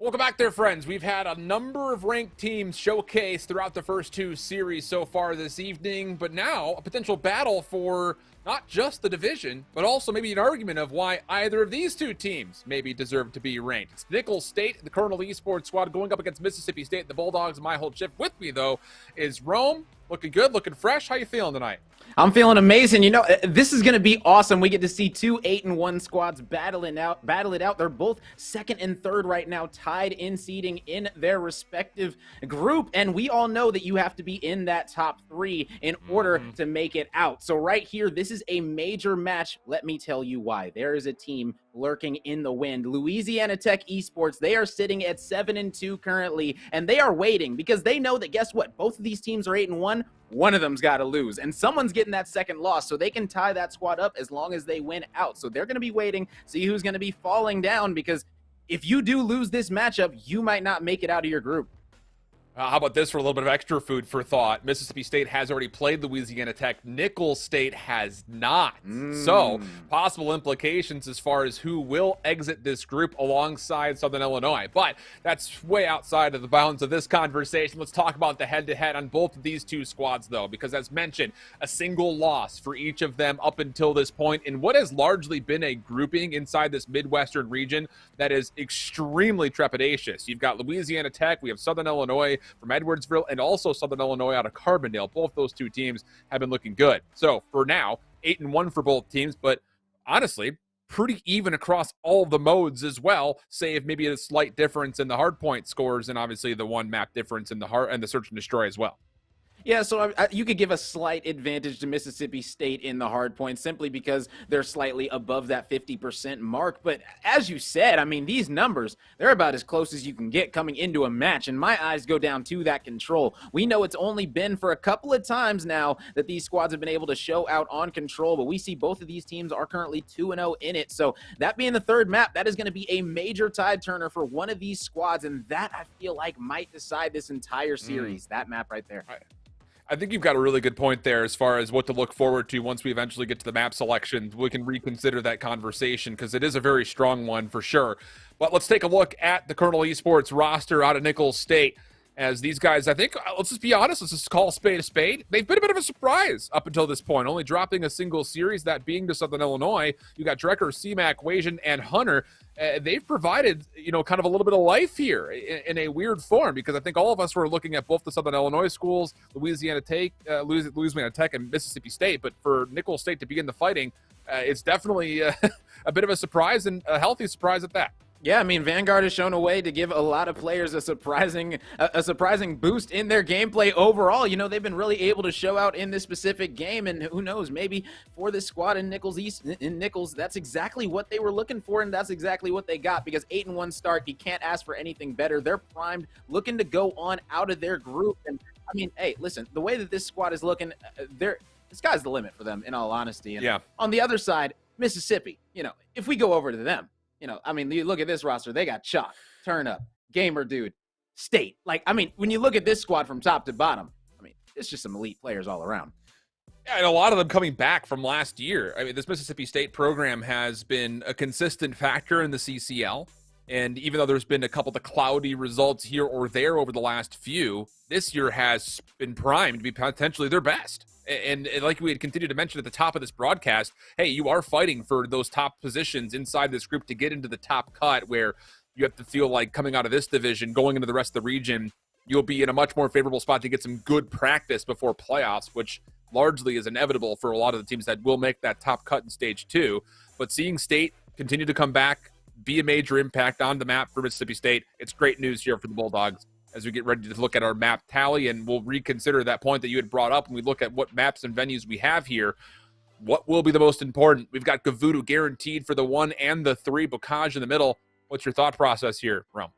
Welcome back there, friends. We've had a number of ranked teams showcased throughout the first two series so far this evening, but now a potential battle for not just the division, but also maybe an argument of why either of these two teams maybe deserve to be ranked. It's Nicholls State, the Colonel Esports squad, going up against Mississippi State, the Bulldogs. My whole shift with me, though, is Rome. Looking good, looking fresh. How you feeling tonight? I'm feeling amazing. You know, this is going to be awesome. We get to see two 8-1 squads battle it out. They're both second and third right now, tied in seeding in their respective group. And we all know that you have to be in that top three in order to make it out. So right here, this is a major match. Let me tell you why. There is a team lurking in the wind. Louisiana Tech Esports, they are sitting at 7-2 currently, and they are waiting because they know that, guess what? Both of these teams are 8-1. One of them's got to lose, and someone's getting that second loss, so they can tie that squad up as long as they win out. So they're going to be waiting, see who's going to be falling down, because if you do lose this matchup, you might not make it out of your group. How about this for a little bit of extra food for thought? Mississippi State has already played Louisiana Tech. Nicholls State has not. So, possible implications as far as who will exit this group alongside Southern Illinois. But that's way outside of the bounds of this conversation. Let's talk about the head-to-head on both of these two squads, though, because as mentioned, a single loss for each of them up until this point in what has largely been a grouping inside this Midwestern region that is extremely trepidatious. You've got Louisiana Tech, we have Southern Illinois from Edwardsville, and also Southern Illinois out of Carbondale. Both those two teams have been looking good. So for now, 8-1 for both teams, but honestly, pretty even across all the modes as well, save maybe a slight difference in the hardpoint scores and obviously the one map difference in the search and destroy as well. Yeah, so you could give a slight advantage to Mississippi State in the hard points simply because they're slightly above that 50% mark. But as you said, I mean, these numbers, they're about as close as you can get coming into a match. And my eyes go down to that control. We know it's only been for a couple of times now that these squads have been able to show out on control. But we see both of these teams are currently 2-0 in it. So that being the third map, that is going to be a major tide turner for one of these squads. And that, I feel like, might decide this entire series, that map right there. I think you've got a really good point there as far as what to look forward to once we eventually get to the map selections. We can reconsider that conversation because it is a very strong one for sure. But let's take a look at the Colonel Esports roster out of Nicholls State. As these guys, I think, let's just be honest, let's just call a spade a spade. They've been a bit of a surprise up until this point, only dropping a single series, that being to Southern Illinois. You got Drecker, C-Mac, Wajan, and Hunter. They've provided, kind of a little bit of life here in a weird form, because I think all of us were looking at both the Southern Illinois schools, Louisiana Tech, and Mississippi State. But for Nicholls State to begin the fighting, it's definitely a bit of a surprise, and a healthy surprise at that. Yeah, I mean, Vanguard has shown a way to give a lot of players a surprising boost in their gameplay overall. You know, they've been really able to show out in this specific game, and who knows, maybe for this squad in Nicholls, that's exactly what they were looking for, and that's exactly what they got, because 8-1 start, you can't ask for anything better. They're primed, looking to go on out of their group. And I mean, hey, listen, the way that this squad is looking, the sky's the limit for them, in all honesty. And yeah. On the other side, Mississippi, if we go over to them, I mean, you look at this roster, they got Chalk, Turn Up, Gamer Dude, State. Like, I mean, when you look at this squad from top to bottom, I mean, it's just some elite players all around. Yeah, and a lot of them coming back from last year. I mean, this Mississippi State program has been a consistent factor in the CCL. And even though there's been a couple of cloudy results here or there over the last few, this year has been primed to be potentially their best. And like we had continued to mention at the top of this broadcast, hey, you are fighting for those top positions inside this group to get into the top cut, where you have to feel like coming out of this division, going into the rest of the region, you'll be in a much more favorable spot to get some good practice before playoffs, which largely is inevitable for a lot of the teams that will make that top cut in stage 2. But seeing State continue to come back, be a major impact on the map for Mississippi State, it's great news here for the Bulldogs as we get ready to look at our map tally, and we'll reconsider that point that you had brought up when we look at what maps and venues we have here. What will be the most important? We've got Gavutu guaranteed for the 1 and the 3, Bocage in the middle. What's your thought process here, Rome?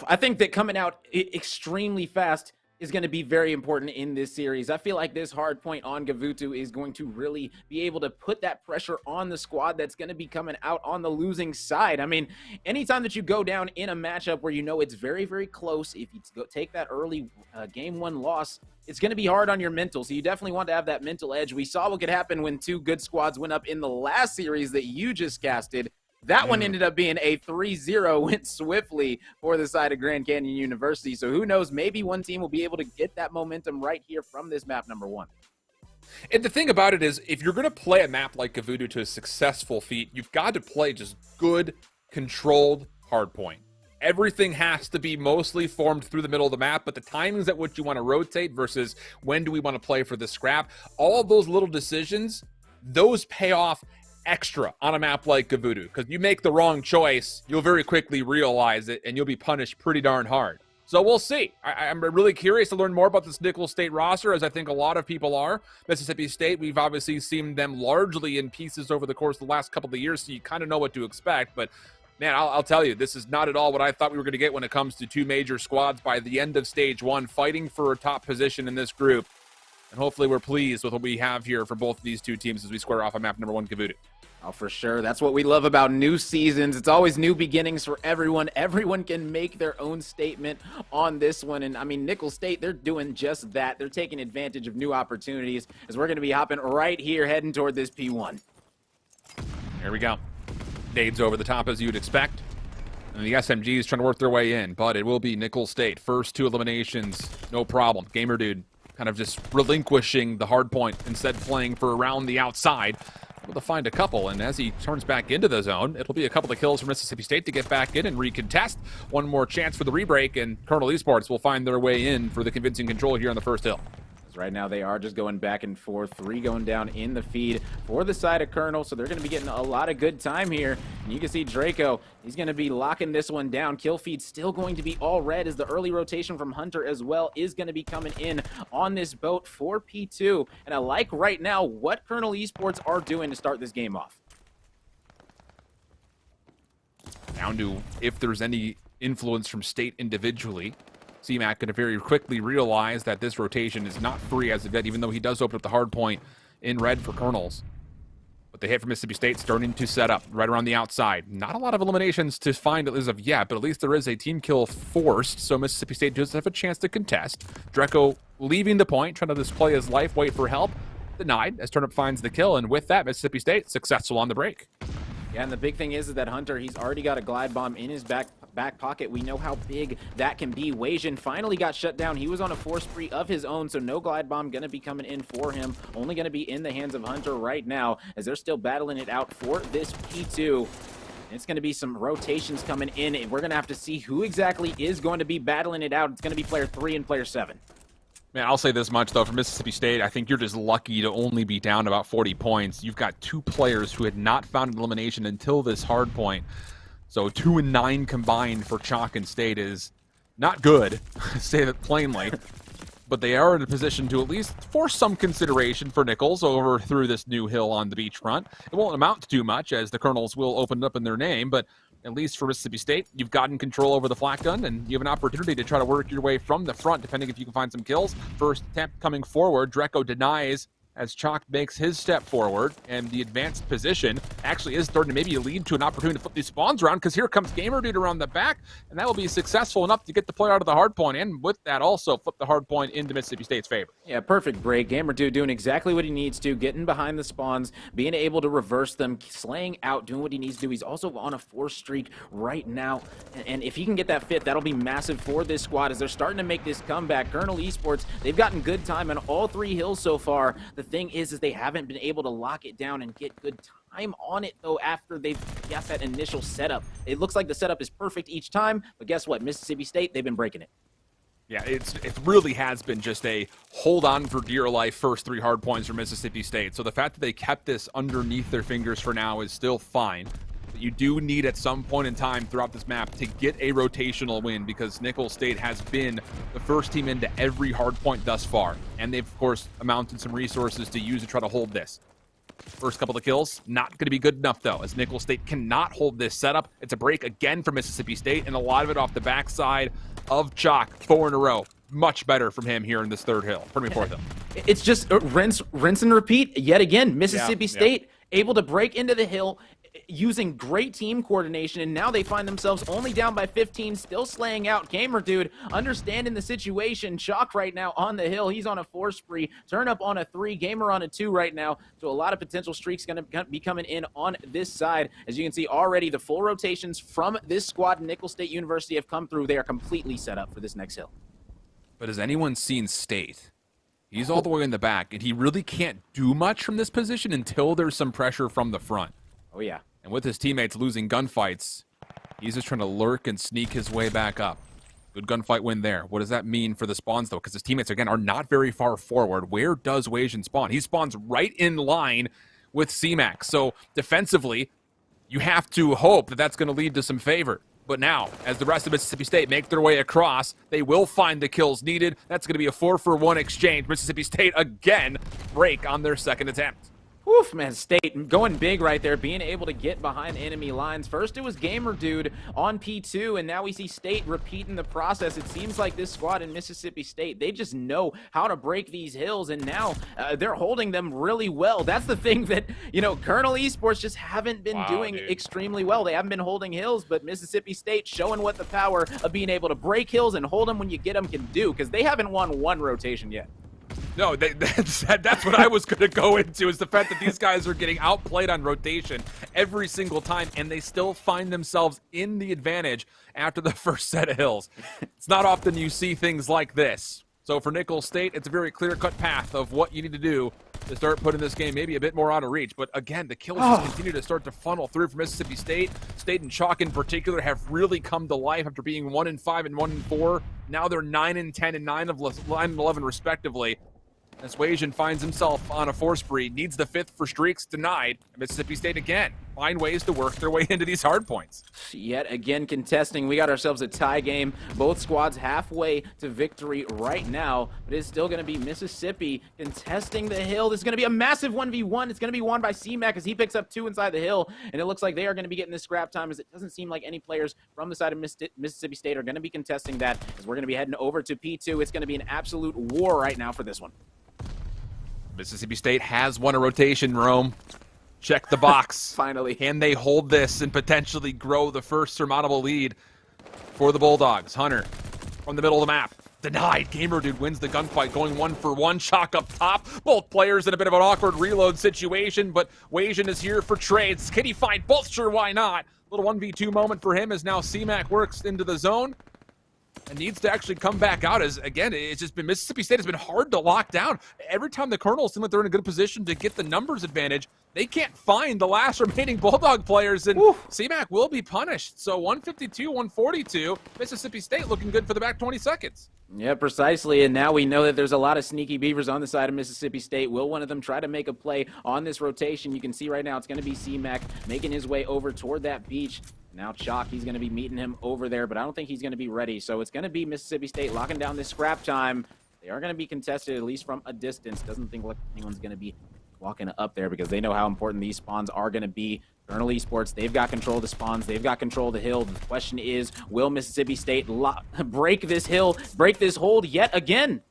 I think that coming out extremely fast is going to be very important in this series. I feel like this hard point on Gavutu is going to really be able to put that pressure on the squad that's going to be coming out on the losing side. I mean, anytime that you go down in a matchup where you know it's very, very close, if you take that early game 1 loss, it's going to be hard on your mental. So you definitely want to have that mental edge. We saw what could happen when two good squads went up in the last series that you just casted. That one ended up being a 3-0, went swiftly for the side of Grand Canyon University. So who knows, maybe one team will be able to get that momentum right here from this map number 1. And the thing about it is, if you're going to play a map like Gavudu to a successful feat, you've got to play just good, controlled hardpoint. Everything has to be mostly formed through the middle of the map, but the timings at which you want to rotate versus when do we want to play for the scrap, all of those little decisions, those pay off extra on a map like Gavudu, because you make the wrong choice, you'll very quickly realize it, and you'll be punished pretty darn hard. So we'll see. I'm really curious to learn more about this Nicholls State roster, as I think a lot of people are. Mississippi State, we've obviously seen them largely in pieces over the course of the last couple of years, so you kind of know what to expect. But, man, I'll tell you, this is not at all what I thought we were going to get when it comes to two major squads by the end of Stage 1, fighting for a top position in this group. And hopefully we're pleased with what we have here for both of these two teams as we square off on map number 1, Gavudu. Oh, for sure. That's what we love about new seasons. It's always new beginnings for everyone. Everyone can make their own statement on this one. And, I mean, Nicholls State, they're doing just that. They're taking advantage of new opportunities as we're going to be hopping right here, heading toward this P1. Here we go. Nades over the top, as you'd expect. And the SMGs trying to work their way in, but it will be Nicholls State. First 2 eliminations, no problem. Gamer Dude kind of just relinquishing the hard point, instead playing for around the outside. Able to find a couple, and as he turns back into the zone, it'll be a couple of kills for Mississippi State to get back in and recontest. One more chance for the rebreak, and Colonel Esports will find their way in for the convincing control here on the first hill. Right now they are just going back and forth, 3 going down in the feed for the side of Colonel, so they're going to be getting a lot of good time here. And you can see Draco, he's going to be locking this one down. Kill feed still going to be all red, as the early rotation from Hunter as well is going to be coming in on this boat for P2. And I like right now what Colonel Esports are doing to start this game off. Down to if there's any influence from State individually. CMAC going to very quickly realize that this rotation is not free as of yet, even though he does open up the hard point in red for Colonels. But the hit from Mississippi State starting to set up right around the outside. Not a lot of eliminations to find as of yet, but at least there is a team kill forced, so Mississippi State does have a chance to contest. Draco leaving the point, trying to display his life, wait for help. Denied as Turnip finds the kill, and with that, Mississippi State successful on the break. Yeah, and the big thing is that Hunter, he's already got a glide bomb in his back pocket. We know how big that can be. Weijin finally got shut down. He was on a force spree of his own, so no glide bomb going to be coming in for him. Only going to be in the hands of Hunter right now, as they're still battling it out for this P2. It's going to be some rotations coming in, and we're going to have to see who exactly is going to be battling it out. It's going to be player 3 and player 7. Man, I'll say this much, though. For Mississippi State, I think you're just lucky to only be down about 40 points. You've got 2 players who had not found an elimination until this hard point. So 2 and 9 combined for Chalk and State is not good, to say that plainly. But they are in a position to at least force some consideration for Nicholls over through this new hill on the beachfront. It won't amount to too much, as the Colonels will open it up in their name, but at least for Mississippi State, you've gotten control over the flak gun, and you have an opportunity to try to work your way from the front, depending if you can find some kills. First attempt coming forward, Draco denies as Chalk makes his step forward, and the advanced position actually is starting to maybe lead to an opportunity to flip these spawns around, because here comes Gamer Dude around the back, and that will be successful enough to get the player out of the hard point, and with that also flip the hard point into Mississippi State's favor. Yeah, perfect break. Gamer Dude doing exactly what he needs to, getting behind the spawns, being able to reverse them, slaying out, doing what he needs to do. He's also on a 4 streak right now, and if he can get that 5th, that'll be massive for this squad as they're starting to make this comeback. Colonel Esports, they've gotten good time on all 3 hills so far. The thing is they haven't been able to lock it down and get good time on it, though, after they've got that initial setup. It looks like the setup is perfect each time, but guess what? Mississippi State, they've been breaking it. Yeah, it really has been just a hold on for dear life first 3 hard points for Mississippi State. So the fact that they kept this underneath their fingers for now is still fine. But you do need at some point in time throughout this map to get a rotational win, because Nicholls State has been the first team into every hard point thus far. And they've, of course, amounted some resources to use to try to hold this. First couple of kills, not going to be good enough, though, as Nicholls State cannot hold this setup. It's a break again for Mississippi State, and a lot of it off the backside of Chalk. 4 in a row. Much better from him here in this 3rd hill. Pardon me, 4th hill. It's just rinse and repeat yet again. Mississippi State able to break into the hill, using great team coordination, and now they find themselves only down by 15, still slaying out. Gamer Dude understanding the situation. Chalk right now on the hill. He's on a 4 spree. Turn up on a 3. Gamer on a 2 right now. So a lot of potential streaks going to be coming in on this side. As you can see already, the full rotations from this squad, Nicholls State University, have come through. They are completely set up for this next hill. But has anyone seen State? He's all the way in the back, and he really can't do much from this position until there's some pressure from the front. Oh, yeah. And with his teammates losing gunfights, he's just trying to lurk and sneak his way back up. Good gunfight win there. What does that mean for the spawns, though? Because his teammates, again, are not very far forward. Where does Wasian spawn? He spawns right in line with CMAC. So defensively, you have to hope that that's going to lead to some favor. But now, as the rest of Mississippi State make their way across, they will find the kills needed. That's going to be a 4-for-1 exchange. Mississippi State again break on their second attempt. Woof, man, State going big right there, being able to get behind enemy lines. First it was Gamer Dude on P2, and now we see State repeating the process. It seems like this squad in Mississippi State, they just know how to break these hills, and now they're holding them really well. That's the thing that, you know, Colonel Esports just haven't been doing extremely well. They haven't been holding hills, but Mississippi State showing what the power of being able to break hills and hold them when you get them can do, because they haven't won one rotation yet. No, that's what I was going to go into, is the fact that these guys are getting outplayed on rotation every single time, and they still find themselves in the advantage after the first set of hills. It's not often you see things like this. So for Nicholls State, it's a very clear-cut path of what you need to do to start putting this game maybe a bit more out of reach. But again, the kills just continue to start to funnel through for Mississippi State. State and Chalk in particular have really come to life after being 1-5 and 1-4. Now they're 9-10 and 9-11 respectively. As Wasian finds himself on a 4 spree, needs the 5th for streaks, denied. Mississippi State again find ways to work their way into these hard points. Yet again contesting. We got ourselves a tie game. Both squads halfway to victory right now, but it's still going to be Mississippi contesting the hill. This is going to be a massive 1v1. It's going to be won by CMAC as he picks up 2 inside the hill, and it looks like they are going to be getting this scrap time, as it doesn't seem like any players from the side of Mississippi State are going to be contesting that, as we're going to be heading over to P2. It's going to be an absolute war right now for this one. Mississippi State has won a rotation, Rome. Check the box. Finally. Can they hold this and potentially grow the first surmountable lead for the Bulldogs? Hunter from the middle of the map. Denied. Gamer Dude wins the gunfight, going 1-for-1. Chalk up top. Both players in a bit of an awkward reload situation, but Wasian is here for trades. Can he find both? Sure, why not? Little 1v2 moment for him as now CMAC works into the zone and needs to actually come back out. As again, it's just been, Mississippi State has been hard to lock down. Every time the Colonels seem like they're in a good position to get the numbers advantage, they can't find the last remaining Bulldog players, and CMAC will be punished. So 152-142, Mississippi State looking good for the back 20 seconds. Yeah, precisely, and now we know that there's a lot of sneaky beavers on the side of Mississippi State. Will one of them try to make a play on this rotation? You can see right now it's going to be CMAC making his way over toward that beach. Now Chalk, he's going to be meeting him over there, but I don't think he's going to be ready. So it's going to be Mississippi State locking down this scrap time. They are going to be contested, at least from a distance. Doesn't think like anyone's going to be walking up there, because they know how important these spawns are going to be. Colonel Esports, they've got control of the spawns. They've got control of the hill. The question is, will Mississippi State break this hill, break this hold yet again?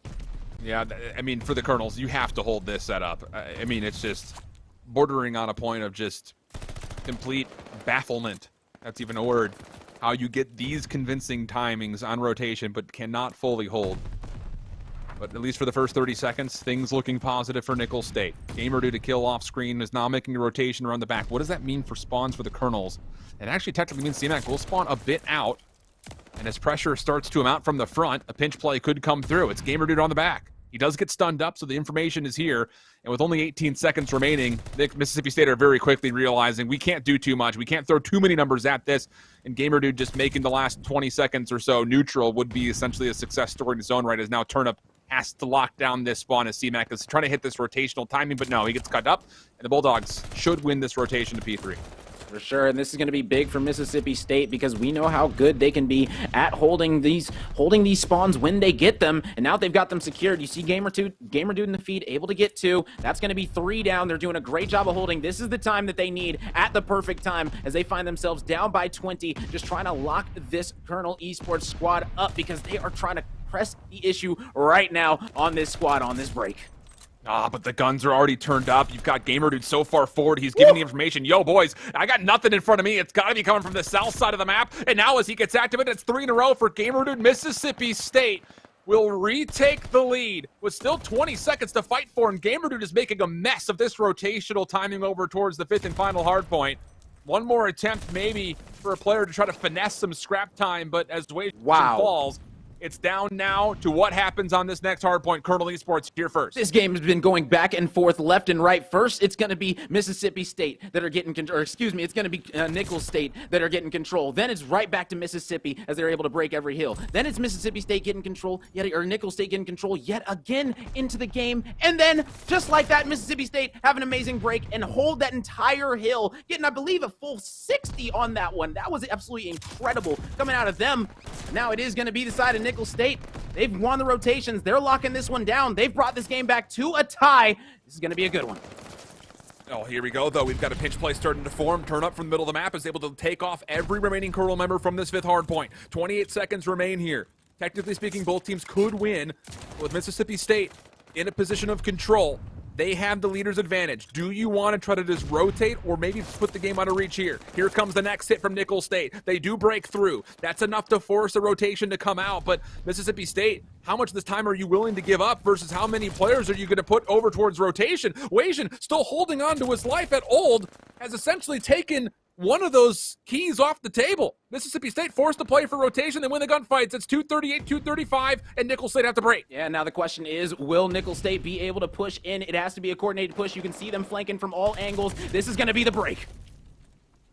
Yeah, I mean, for the Colonels, you have to hold this setup. I mean, it's just bordering on a point of just complete bafflement. That's even a word. How you get these convincing timings on rotation but cannot fully hold. But at least for the first 30 seconds, things looking positive for Nicholls State. Gamer Dude to kill off screen is now making a rotation around the back. What does that mean for spawns for the Colonels? It actually technically means CMAC will spawn a bit out, and as pressure starts to amount from the front, a pinch play could come through. It's Gamer Dude on the back. He does get stunned up, so the information is here. And with only 18 seconds remaining, Mississippi State are very quickly realizing we can't do too much. We can't throw too many numbers at this. And Gamer Dude just making the last 20 seconds or so neutral would be essentially a success story in his own right, as now Turnip has to lock down this spawn as CMAC is trying to hit this rotational timing, but no, he gets cut up. And the Bulldogs should win this rotation to P3. For sure, and this is going to be big for Mississippi State, because we know how good they can be at holding these spawns when they get them, and now they've got them secured. You see Gamer Dude in the feed, able to get 2. That's going to be 3 down. They're doing a great job of holding. This is the time that they need, at the perfect time, as they find themselves down by 20, just trying to lock this Colonel Esports squad up, because they are trying to press the issue right now on this squad, on this break. But the guns are already turned up. You've got Gamer Dude so far forward. He's giving the information. Yo, boys, I got nothing in front of me. It's got to be coming from the south side of the map. And now as he gets activated, it's 3 in a row for Gamer Dude. Mississippi State will retake the lead with still 20 seconds to fight for. And Gamer Dude is making a mess of this rotational timing over towards the 5th and final hard point. One more attempt maybe for a player to try to finesse some scrap time, but as Wade falls, it's down now to what happens on this next hard point. Colonel Esports here first. This game has been going back and forth, left and right. First, it's going to be Mississippi State that are getting control. Or excuse me, it's going to be Nicholls State that are getting control. Then it's right back to Mississippi as they're able to break every hill. Then it's Mississippi State getting control, or Nicholls State getting control yet again into the game. And then, just like that, Mississippi State have an amazing break and hold that entire hill, getting, I believe, a full 60 on that one. That was absolutely incredible coming out of them. Now it is going to be the side of Nicholls State. They've won the rotations. They're locking this one down. They've brought this game back to a tie. This is going to be a good one. Oh, here we go, though. We've got a pinch play starting to form. Turn up from the middle of the map is able to take off every remaining Colonel member from this 5th hard point. 28 seconds remain here. Technically speaking, both teams could win. With Mississippi State in a position of control, they have the leader's advantage. Do you want to try to just rotate or maybe put the game out of reach here? Here comes the next hit from Nicholls State. They do break through. That's enough to force a rotation to come out, but Mississippi State, how much of this time are you willing to give up versus how many players are you going to put over towards rotation? Wasian, still holding on to his life at Old, has essentially taken one of those keys off the table. Mississippi State forced to play for rotation. They win the gunfights. It's 238, 235, and Nicholls State have to break. Yeah, now the question is, will Nicholls State be able to push in? It has to be a coordinated push. You can see them flanking from all angles. This is going to be the break.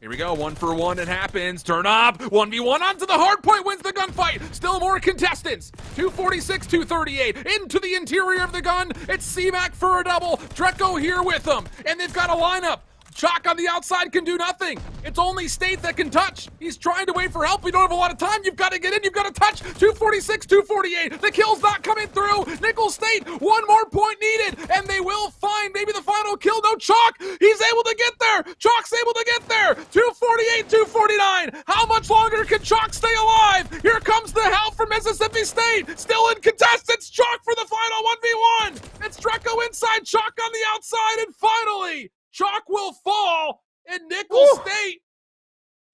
Here we go, 1-for-1, it happens. Turn up, 1v1 onto the hard point, wins the gunfight. Still more contestants. 246, 238, into the interior of the gun. It's C-Mac for a double. Dreco here with them, and they've got a lineup. Chalk on the outside can do nothing. It's only State that can touch. He's trying to wait for help. We don't have a lot of time. You've got to get in. You've got to touch. 246, 248. The kill's not coming through. Nicholls State, one more point needed, and they will find maybe the final kill. No, Chalk. He's able to get there. Chalk's able to get there. 248, 249. How much longer can Chalk stay alive? Here comes the help from Mississippi State. Still in contest. It's Chalk for the final 1v1. It's Dreco inside, Chalk on the outside, and finally, Chalk will fall, and Nicholls State,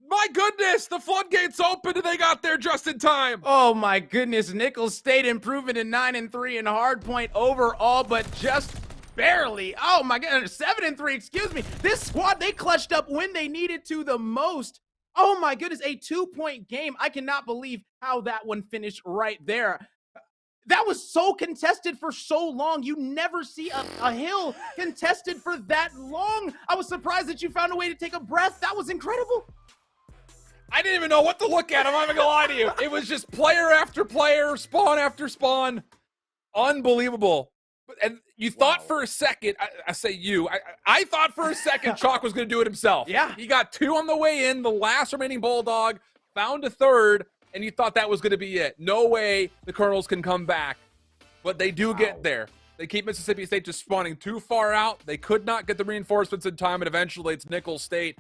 my goodness, the floodgates opened and they got there just in time. Oh my goodness, Nicholls State improving to 9-3 in hardpoint overall, but just barely. Oh my goodness, 7-3, excuse me. This squad, they clutched up when they needed to the most. Oh my goodness, a 2-point game. I cannot believe how that one finished right there. That was so contested for so long. You never see a hill contested for that long. I was surprised that you found a way to take a breath. That was incredible. I didn't even know what to look at. I'm not even gonna lie to you. It was just player after player, spawn after spawn. Unbelievable. And you thought for a second, I thought for a second Chalk was gonna do it himself. Yeah. He got 2 on the way in, the last remaining Bulldog, found a 3rd, and you thought that was going to be it. No way the Colonels can come back. But they do get there. They keep Mississippi State just spawning too far out. They could not get the reinforcements in time, and eventually it's Nicholls State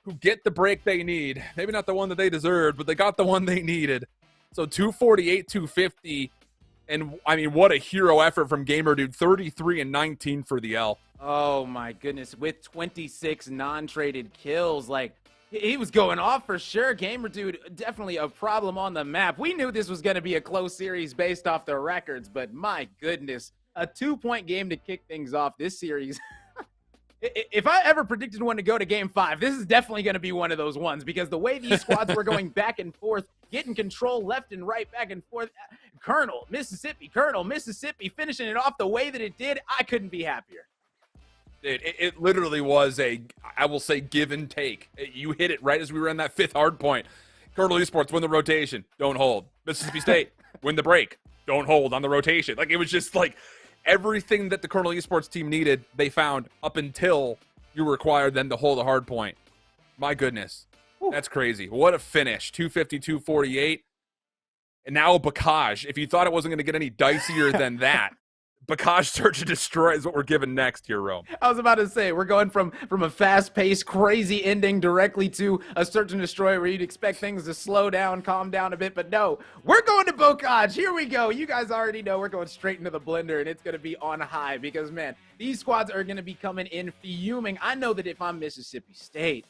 who get the break they need. Maybe not the one that they deserved, but they got the one they needed. So 248, 250. And, I mean, what a hero effort from Gamer Dude. 33 and 19 for the L. Oh, my goodness. With 26 non-traded kills, like, he was going off for sure. Gamer Dude, definitely a problem on the map. We knew this was going to be a close series based off the records, but my goodness, a 2-point game to kick things off this series. If I ever predicted one to go to Game 5, this is definitely going to be one of those ones because the way these squads were going back and forth, getting control left and right, back and forth. Colonel, Mississippi, finishing it off the way that it did, I couldn't be happier. It literally was I will say, give and take. You hit it right as we were in that 5th hard point. Colonel Esports win the rotation, don't hold. Mississippi State win the break, don't hold on the rotation. Like, it was just like everything that the Colonel Esports team needed, they found up until you required them to hold a hard point. My goodness, that's crazy. What a finish, 250, 248. And now Bakaj, if you thought it wasn't going to get any dicier than that, Bacage Search and Destroy is what we're given next here, Rome. I was about to say, we're going from a fast-paced, crazy ending directly to a Search and Destroy where you'd expect things to slow down, calm down a bit, but no, we're going to Bocage. Here we go. You guys already know we're going straight into the blender, and it's going to be on high because, man, these squads are going to be coming in fuming. I know that if I'm Mississippi State,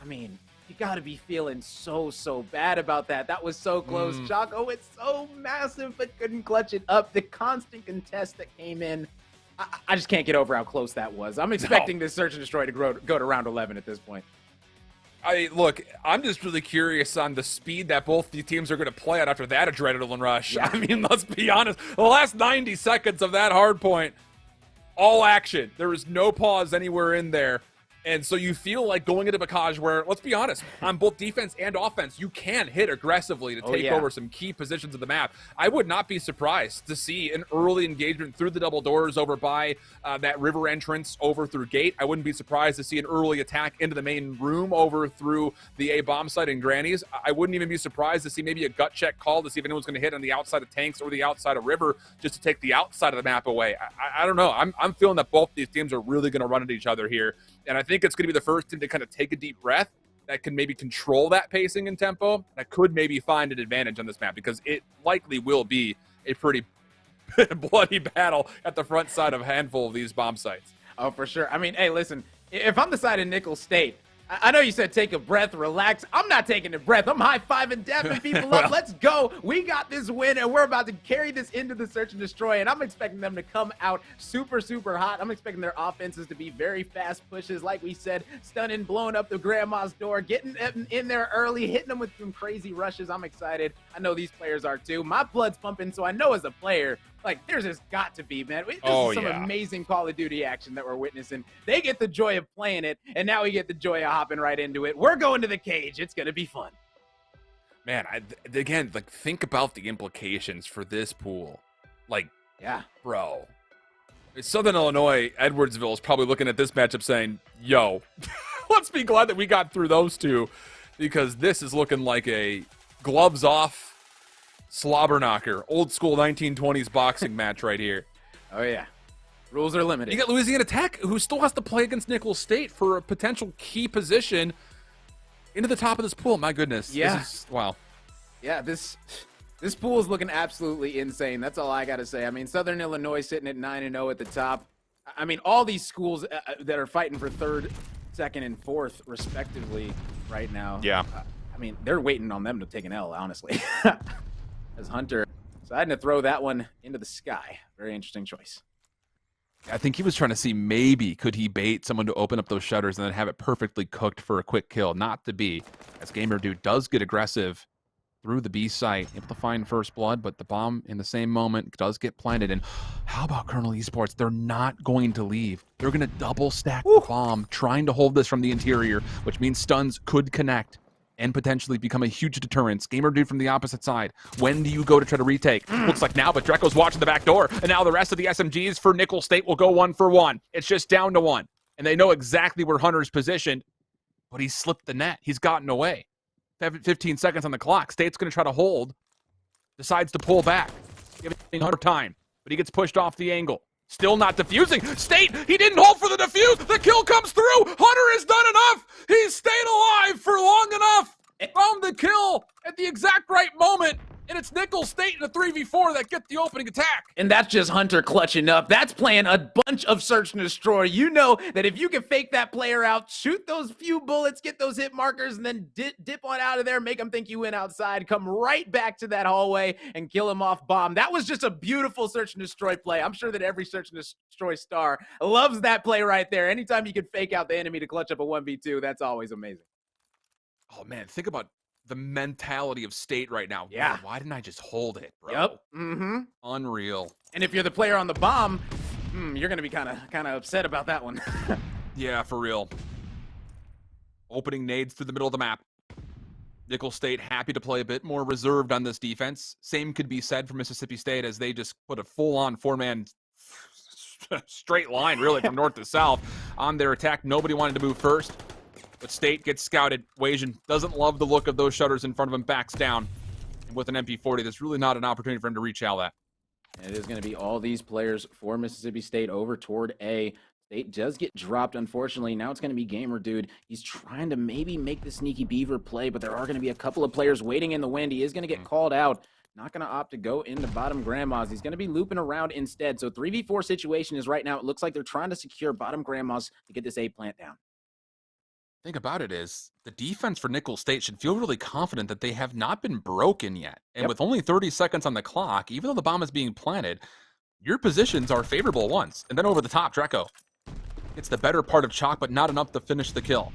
I mean, you got to be feeling so bad about that. That was so close. Choco, it's so massive, but couldn't clutch it up. The constant contest that came in, I just can't get over how close that was. I'm expecting this Search and Destroy to go to round 11 at this point. Look, I'm just really curious on the speed that both the teams are going to play at after that adrenaline rush. Yeah. I mean, let's be honest. The last 90 seconds of that hard point, all action. There was no pause anywhere in there. And so you feel like going into Bacage where, let's be honest, on both defense and offense, you can hit aggressively to take over some key positions of the map. I would not be surprised to see an early engagement through the double doors over by that river entrance over through gate. I wouldn't be surprised to see an early attack into the main room over through the A bomb site and Grannies. I wouldn't even be surprised to see maybe a gut check call to see if anyone's going to hit on the outside of tanks or the outside of river just to take the outside of the map away. I don't know. I'm feeling that both these teams are really going to run at each other here. And I think it's going to be the first team to kind of take a deep breath that can maybe control that pacing and tempo that could maybe find an advantage on this map because it likely will be a pretty bloody battle at the front side of a handful of these bomb sites. Oh, for sure. I mean, hey, listen, if I'm the side of Nickel State, I know you said take a breath, relax. I'm not taking a breath. I'm high-fiving, dapping people up. Let's go. We got this win, and we're about to carry this into the Search and Destroy, and I'm expecting them to come out super hot. I'm expecting their offenses to be very fast pushes, like we said, stunning, blowing up the grandma's door, getting in there early, hitting them with some crazy rushes. I'm excited. I know these players are too. My blood's pumping, so I know as a player, like, there's just got to be, man. This is some amazing Call of Duty action that we're witnessing. They get the joy of playing it, and now we get the joy of hopping right into it. We're going to the cage. It's going to be fun. Man, again, like, think about the implications for this pool. Like, yeah, bro. Southern Illinois, Edwardsville is probably looking at this matchup saying, yo, let's be glad that we got through those two because this is looking like a gloves off slobber knocker, old school 1920s boxing match right here. Oh, yeah. Rules are limited. You got Louisiana Tech, who still has to play against Nicholls State for a potential key position into the top of this pool. My goodness. Yeah. This is, wow. Yeah, this pool is looking absolutely insane. That's all I got to say. I mean, Southern Illinois sitting at 9-0 at the top. I mean, all these schools that are fighting for third, second, and fourth, respectively, right now. Yeah. I mean, they're waiting on them to take an L, honestly. As Hunter deciding to throw that one into the sky. Very interesting choice. I think he was trying to see maybe could he bait someone to open up those shutters and then have it perfectly cooked for a quick kill. Not to be, as Gamer Dude does get aggressive through the B site, able to find first blood, but the bomb in the same moment does get planted. And how about Colonel Esports? They're not going to leave. They're going to double stack the bomb, trying to hold this from the interior, which means stuns could connect and potentially become a huge deterrence. Gamer Dude from the opposite side. When do you go to try to retake? Looks like now, but Dreco's watching the back door. And now the rest of the SMGs for Nicholls State will go 1 for 1. It's just down to 1. And they know exactly where Hunter's positioned, but he slipped the net. He's gotten away. 15 seconds on the clock. State's going to try to hold. Decides to pull back. Giving Hunter time, but he gets pushed off the angle. Still not defusing. State, he didn't hold for the defuse. The kill comes through. Hunter has done enough. He's stayed alive for long enough. Found the kill at the exact right moment. And it's Nicholls State in a 3v4 that get the opening attack. And that's just Hunter clutching up. That's playing a bunch of Search and Destroy. You know that if you can fake that player out, shoot those few bullets, get those hit markers, and then dip on out of there, make them think you went outside, come right back to that hallway and kill him off bomb. That was just a beautiful Search and Destroy play. I'm sure that every Search and Destroy star loves that play right there. Anytime you can fake out the enemy to clutch up a 1v2, that's always amazing. Oh, man, think about the mentality of State right now. Yeah. Man, why didn't I just hold it, bro? Yep. Mm-hmm. Unreal. And if you're the player on the bomb, you're going to be kind of upset about that one. Yeah, for real. Opening nades through the middle of the map. Nicholls State happy to play a bit more reserved on this defense. Same could be said for Mississippi State as they just put a full-on four-man straight line, really, from north to south on their attack. Nobody wanted to move first. But State gets scouted. Wasian doesn't love the look of those shutters in front of him, backs down. And with an MP40, there's really not an opportunity for him to reach out that. And it is going to be all these players for Mississippi State over toward A. State does get dropped, unfortunately. Now it's going to be Gamer Dude. He's trying to maybe make the sneaky beaver play, but there are going to be a couple of players waiting in the wind. He is going to get called out. Not going to opt to go into bottom grandmas. He's going to be looping around instead. So 3v4 situation is right now. It looks like they're trying to secure bottom grandmas to get this A plant down. Thing about it is the defense for Nicholls State should feel really confident that they have not been broken yet. And with only 30 seconds on the clock, even though the bomb is being planted, your positions are favorable ones. And then over the top, Dreco gets the better part of Chalk, but not enough to finish the kill.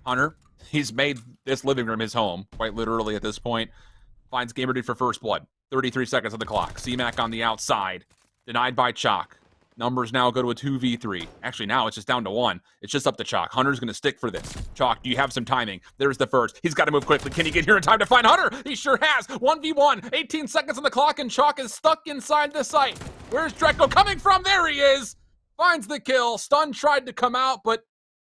Hunter, he's made this living room his home, quite literally at this point. Finds Gamer Dude for first blood. 33 seconds on the clock. C-Mac on the outside. Denied by Chalk. Numbers now go to a 2v3. Actually, now it's just down to 1. It's just up to Chalk. Hunter's going to stick for this. Chalk, do you have some timing? There's the first. He's got to move quickly. Can he get here in time to find Hunter? He sure has. 1v1. 18 seconds on the clock, and Chalk is stuck inside the site. Where's Dreco coming from? There he is. Finds the kill. Stun tried to come out, but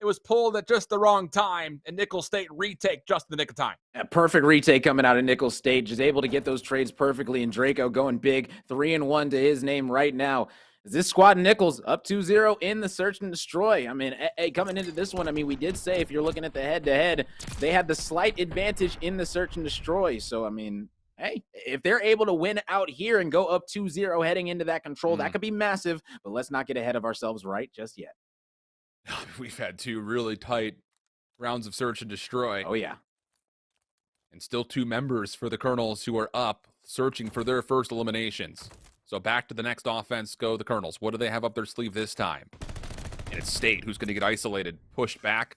it was pulled at just the wrong time, and Nicholls State retake just in the nick of time. A perfect retake coming out of Nicholls State. Just able to get those trades perfectly, and Draco going big. 3-1 to his name right now. This squad Nicholls up 2-0 in the search and destroy. I mean, hey, coming into this one, I mean, we did say if you're looking at the head-to-head, they had the slight advantage in the search and destroy. So, I mean, hey, if they're able to win out here and go up 2-0 heading into that control, that could be massive. But let's not get ahead of ourselves right just yet. We've had 2 really tight rounds of search and destroy. Oh, yeah. And still 2 members for the Colonels who are up searching for their first eliminations. So back to the next offense go the Colonels. What do they have up their sleeve this time? And it's State who's going to get isolated, pushed back.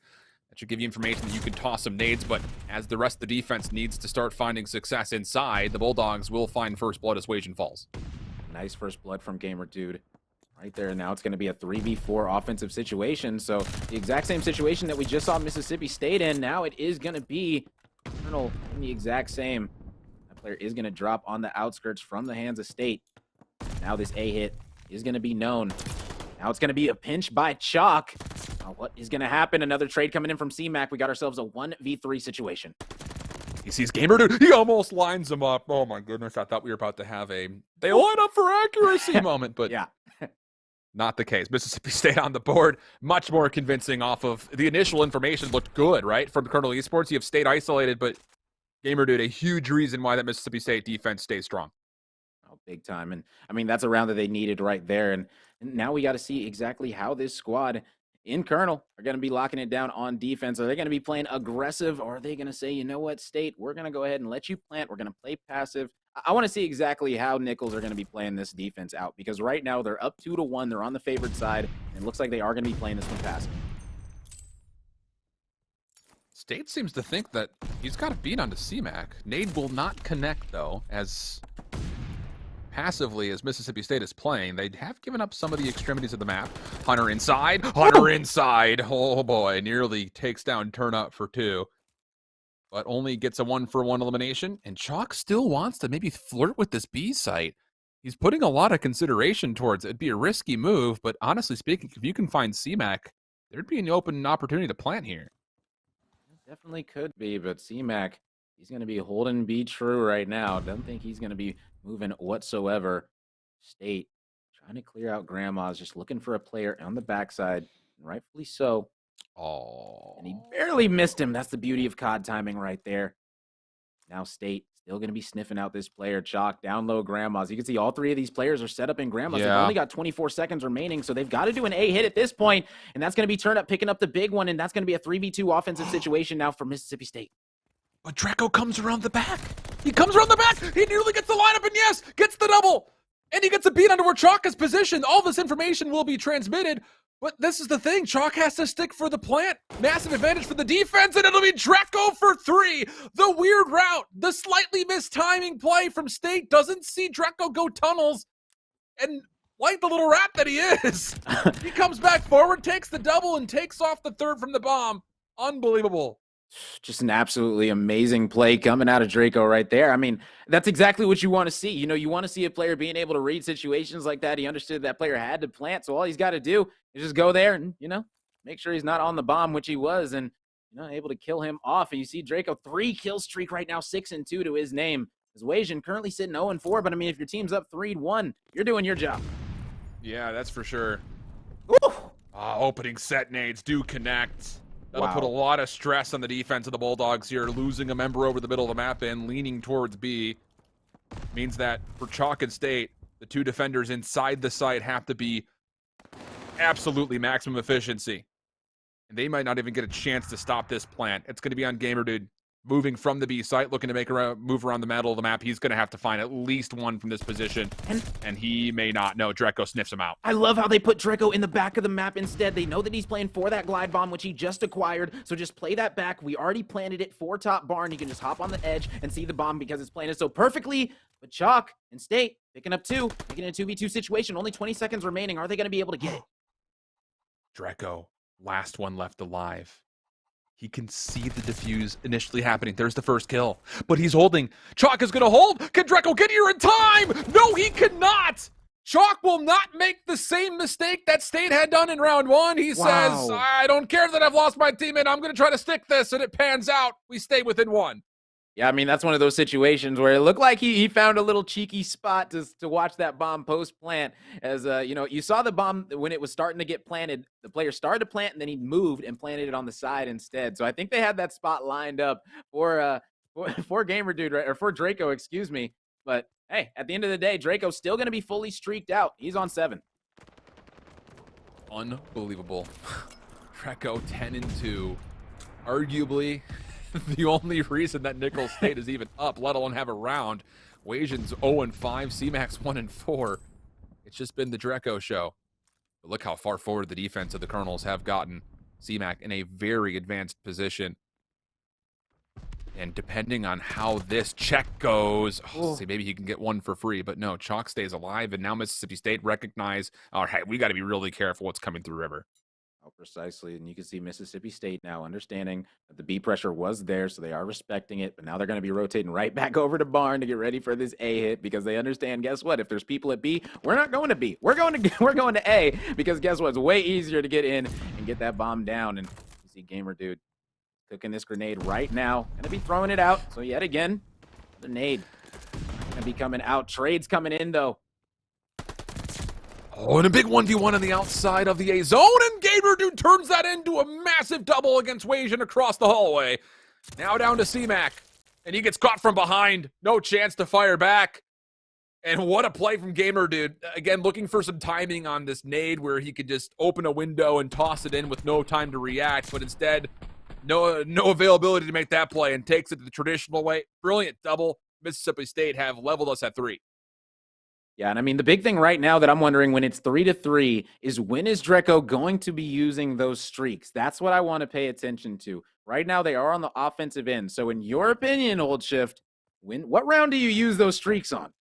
That should give you information that you can toss some nades, but as the rest of the defense needs to start finding success inside, the Bulldogs will find first blood as Wajan falls. Nice first blood from Gamer Dude. Right there, now it's going to be a 3v4 offensive situation. So the exact same situation that we just saw Mississippi State in, now it is going to be Colonel in the exact same. That player is going to drop on the outskirts from the hands of State. Now this A hit is going to be known. Now it's going to be a pinch by Chalk. Now what is going to happen? Another trade coming in from C-Mac. We got ourselves a 1v3 situation. He sees Gamer Dude. He almost lines him up. Oh my goodness, I thought we were about to have a they line up for accuracy moment, but yeah. Not the case. Mississippi State on the board, much more convincing off of the initial information looked good, right? From Colonel Esports, you have State isolated, but Gamer Dude, a huge reason why that Mississippi State defense stays strong. Oh, big time. And I mean, that's a round that they needed right there. And now we got to see exactly how this squad in Colonel are going to be locking it down on defense. Are they going to be playing aggressive, or are they going to say, you know what, State, we're going to go ahead and let you plant. We're going to play passive. I want to see exactly how Nicholls are going to be playing this defense out, because right now they're up 2-1. They're on the favored side, and it looks like they are going to be playing this one passive. State seems to think that he's got a beat onto C-Mac. Nade will not connect, though, as passively as Mississippi State is playing. They have given up some of the extremities of the map. Hunter inside. Hunter inside. Oh, boy. Nearly takes down Turn Up for 2. But only gets a 1-for-1 elimination. And Chalk still wants to maybe flirt with this B site. He's putting a lot of consideration towards it. It'd be a risky move, but honestly speaking, if you can find C-Mac, there'd be an open opportunity to plant here. Definitely could be, but C-Mac, he's going to be holding B true right now. Doesn't think he's going to be moving whatsoever. State trying to clear out grandmas, just looking for a player on the backside, and rightfully so. Oh, and he barely missed him. That's the beauty of COD timing right there. Now State still going to be sniffing out this player. Chalk, down low grandmas. You can see all 3 of these players are set up in grandmas. They've only got 24 seconds remaining, so they've got to do an A hit at this point, and that's going to be Turn Up picking up the big one, and that's going to be a 3v2 offensive situation now for Mississippi State. But Dreco comes around the back. He comes around the back. He nearly gets the lineup, and yes, gets the double. And he gets a beat under where Chalk is positioned. All this information will be transmitted. But this is the thing. Chalk has to stick for the plant. Massive advantage for the defense, and it'll be Dreco for 3. The weird route, the slightly missed timing play from State doesn't see Dreco go tunnels. And like the little rat that he is, he comes back forward, takes the double, and takes off the 3rd from the bomb. Unbelievable. Just an absolutely amazing play coming out of Draco right there. I mean, that's exactly what you want to see. You know, you want to see a player being able to read situations like that. He understood that player had to plant, so all he's got to do is just go there and, you know, make sure he's not on the bomb, which he was, and, you know, able to kill him off. And you see Draco, 3 kill streak right now, 6-2 to his name. As Wasian currently sitting 0-4, but I mean, if your team's up 3-1, you're doing your job. Yeah, that's for sure. Ooh. Opening set nades do connect. That'll Wow. put a lot of stress on the defense of the Bulldogs here. Losing a member over the middle of the map and leaning towards B means that for Chalk and State, the two defenders inside the site have to be absolutely maximum efficiency. And they might not even get a chance to stop this plant. It's going to be on GamerDude moving from the B site, looking to make a move around the middle of the map. He's going to have to find at least one from this position, and he may not. No, Dreco sniffs him out. I love how they put Dreco in the back of the map instead. They know that he's playing for that glide bomb, which he just acquired, so just play that back. We already planted it for top barn. You can just hop on the edge and see the bomb because it's planted so perfectly. But Chalk and State picking up 2, making it a 2v2 situation. Only 20 seconds remaining. Are they going to be able to get it? Dreco, last one left alive. He can see the defuse initially happening. There's the first kill, but he's holding. Chalk is going to hold. Can Dreco get here in time? No, he cannot. Chalk will not make the same mistake that State had done in round 1. He says, I don't care that I've lost my teammate. I'm going to try to stick this, and it pans out. We stay within 1. Yeah, I mean, that's one of those situations where it looked like he found a little cheeky spot to watch that bomb post-plant. As, you know, you saw the bomb when it was starting to get planted. The player started to plant, and then he moved and planted it on the side instead. So I think they had that spot lined up for GamerDude, right, or for Draco, excuse me. But, hey, at the end of the day, Draco's still going to be fully streaked out. He's on 7. Unbelievable. Dreco 10-2. Arguably the only reason that Nickel State is even up, let alone have a round. Wasian's 0-5, CMAX 1-4. It's just been the Dreco show. But look how far forward the defense of the Colonels have gotten. CMAC in a very advanced position. And depending on how this check goes, see, maybe he can get one for free. But no, Chalk stays alive, and now Mississippi State recognize, all right, we got to be really careful what's coming through River. Oh, precisely. And you can see Mississippi State now understanding that the B pressure was there, so they are respecting it. But now they're going to be rotating right back over to Barn to get ready for this A hit because they understand, guess what? If there's people at B, we're not going to B. We're going to A because guess what? It's way easier to get in and get that bomb down. And you see GamerDude cooking this grenade right now. Going to be throwing it out. So yet again, the nade going to be coming out. Trades coming in, though. Oh, and a big 1v1 on the outside of the A zone, and GamerDude turns that into a massive double against Wasian across the hallway. Now down to CMAC, and he gets caught from behind. No chance to fire back. And what a play from GamerDude. Again, looking for some timing on this nade where he could just open a window and toss it in with no time to react, but instead, no availability to make that play and takes it the traditional way. Brilliant double. Mississippi State have leveled us at 3. Yeah, and I mean, the big thing right now that I'm wondering when it's 3-3 is when is Dreco going to be using those streaks? That's what I want to pay attention to. Right now, they are on the offensive end. So in your opinion, Old Shift, what round do you use those streaks on?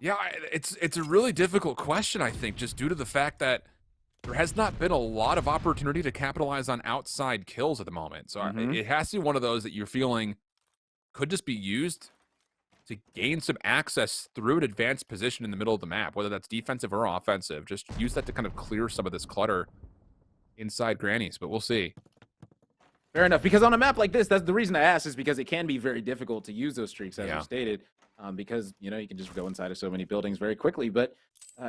Yeah, it's a really difficult question, I think, just due to the fact that there has not been a lot of opportunity to capitalize on outside kills at the moment. So it has to be one of those that you're feeling could just be used to gain some access through an advanced position in the middle of the map, whether that's defensive or offensive. Just use that to kind of clear some of this clutter inside Grannies, but we'll see. Fair enough, because on a map like this, that's the reason I asked is because it can be very difficult to use those streaks, as you stated, because, you know, you can just go inside of so many buildings very quickly. But,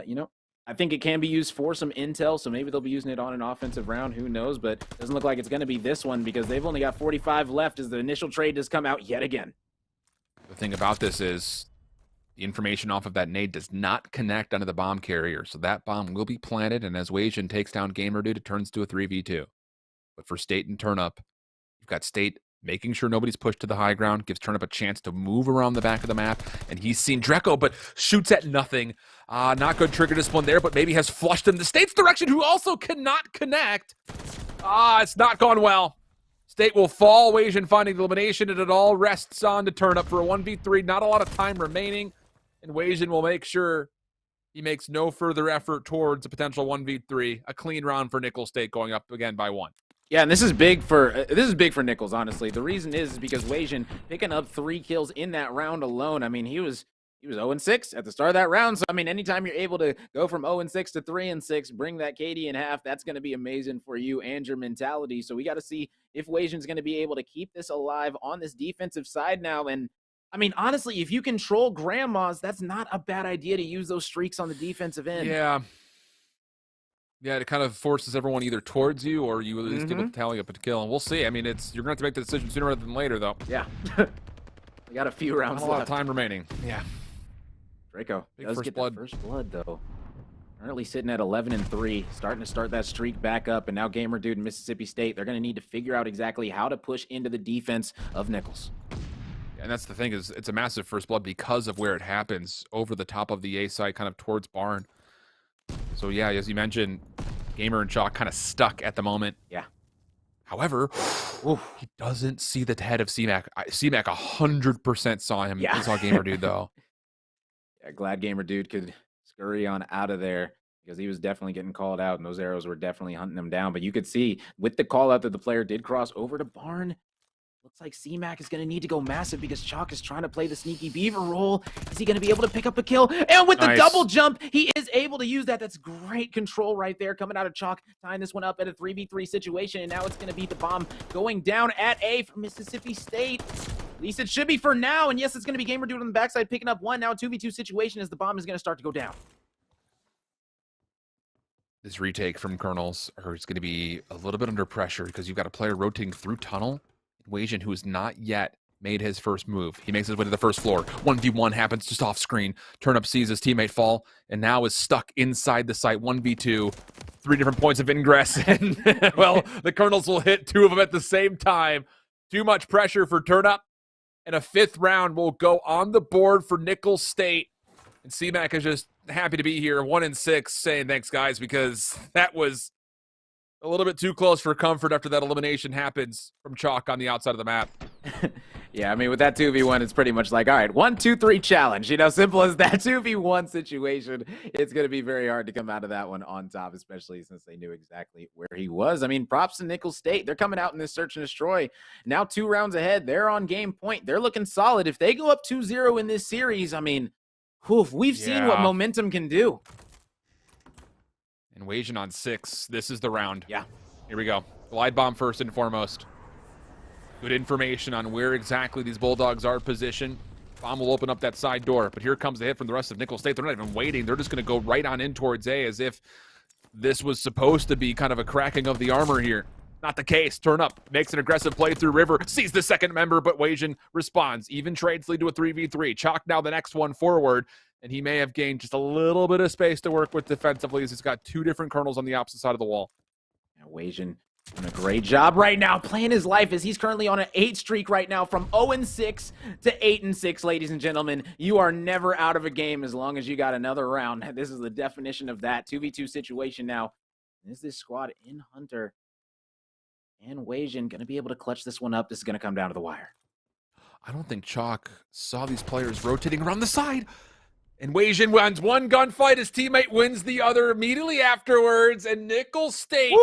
you know, I think it can be used for some intel, so maybe they'll be using it on an offensive round. Who knows? But it doesn't look like it's going to be this one because they've only got 45 left as the initial trade has come out yet again. The thing about this is the information off of that nade does not connect onto the bomb carrier, so that bomb will be planted, and as Wasian takes down GamerDude, it turns to a 3v2. But for State and Turnup, you've got State making sure nobody's pushed to the high ground, gives Turnup a chance to move around the back of the map, and he's seen Dreco, but shoots at nothing. Not good trigger discipline there, but maybe has flushed him the State's direction, who also cannot connect. It's not gone well. State will fall, Wasian finding the elimination, and it all rests on to Turnup for a 1v3. Not a lot of time remaining, and Wasian will make sure he makes no further effort towards a potential 1v3. A clean round for Nickel State going up again by 1. Yeah, and this is big for Nichols, honestly. The reason is because Wasian picking up 3 kills in that round alone. I mean, he was 0-6 at the start of that round. So, I mean, anytime you're able to go from 0-6 to 3-6, bring that KD in half, that's going to be amazing for you and your mentality. So we got to see if Wasian's going to be able to keep this alive on this defensive side now. And I mean, honestly, if you control grandmas, that's not a bad idea to use those streaks on the defensive end. Yeah. Yeah, it kind of forces everyone either towards you or you at least able to tally up a kill. And we'll see. I mean, you're going to have to make the decision sooner rather than later, though. Yeah. We got a few rounds Not a lot of time remaining. Yeah. Draco Big does first get blood. the first blood, though. Currently sitting at 11-3, starting to start that streak back up. And now Gamer Dude and Mississippi State, they're going to need to figure out exactly how to push into the defense of Nichols. And that's the thing is it's a massive first blood because of where it happens over the top of the A side, kind of towards Barn. So yeah, as you mentioned, Gamer and Chalk kind of stuck at the moment. Yeah. However, he doesn't see the head of C-Mac. C-Mac 100% saw him. Yeah. He saw Gamer Dude though. Yeah, glad Gamer Dude could scurry on out of there because he was definitely getting called out and those arrows were definitely hunting him down. But you could see with the call out that the player did cross over to Barn. Looks like C-Mac is going to need to go massive because Chalk is trying to play the sneaky beaver role. Is he going to be able to pick up a kill? And with the double jump, he is able to use that. That's great control right there coming out of Chalk, tying this one up at a 3v3 situation. And now it's going to be the bomb going down at A for Mississippi State. At least it should be for now. And yes, it's going to be Gamer Dude on the backside picking up one. Now a 2v2 situation as the bomb is going to start to go down. This retake from Colonels is going to be a little bit under pressure because you've got a player rotating through tunnel. Wajan, who has not yet made his first move. He makes his way to the first floor. 1v1 happens just off screen. Turnup sees his teammate fall and now is stuck inside the site. 1v2. 3 different points of ingress. And, well, the Colonels will hit 2 of them at the same time. Too much pressure for Turnup. And a 5th round will go on the board for Nicholls State. And C-Mac is just happy to be here. 1-6, saying thanks, guys, because that was a little bit too close for comfort after that elimination happens from Chalk on the outside of the map. Yeah, I mean, with that 2v1, it's pretty much like, all right, 1, 2, 3 challenge. You know, simple as that 2v1 situation. It's going to be very hard to come out of that one on top, especially since they knew exactly where he was. I mean, props to Nicholls State. They're coming out in this search and destroy. Now 2 rounds ahead. They're on game point. They're looking solid. If they go up 2-0 in this series, I mean, we've seen what momentum can do. And Wajan on 6. This is the round. Yeah. Here we go. Glide bomb first and foremost. Good information on where exactly these Bulldogs are positioned. Bomb will open up that side door, but here comes the hit from the rest of Nicholls State. They're not even waiting. They're just going to go right on in towards A as if this was supposed to be kind of a cracking of the armor here. Not the case. Turnup makes an aggressive play through River, sees the second member, but Wajan responds. Even trades lead to a 3v3. Chalk now the next one forward, and he may have gained just a little bit of space to work with defensively as he's got 2 different Colonels on the opposite side of the wall. Now, Wajan doing a great job right now, playing his life as he's currently on an 8 streak right now from 0-6 to 8-6, ladies and gentlemen. You are never out of a game as long as you got another round. This is the definition of that 2v2 situation now. Is this squad in Hunter and Wajan going to be able to clutch this one up? This is going to come down to the wire. I don't think Chalk saw these players rotating around the side. And Wajan wins one gunfight. His teammate wins the other immediately afterwards. And Nicholls State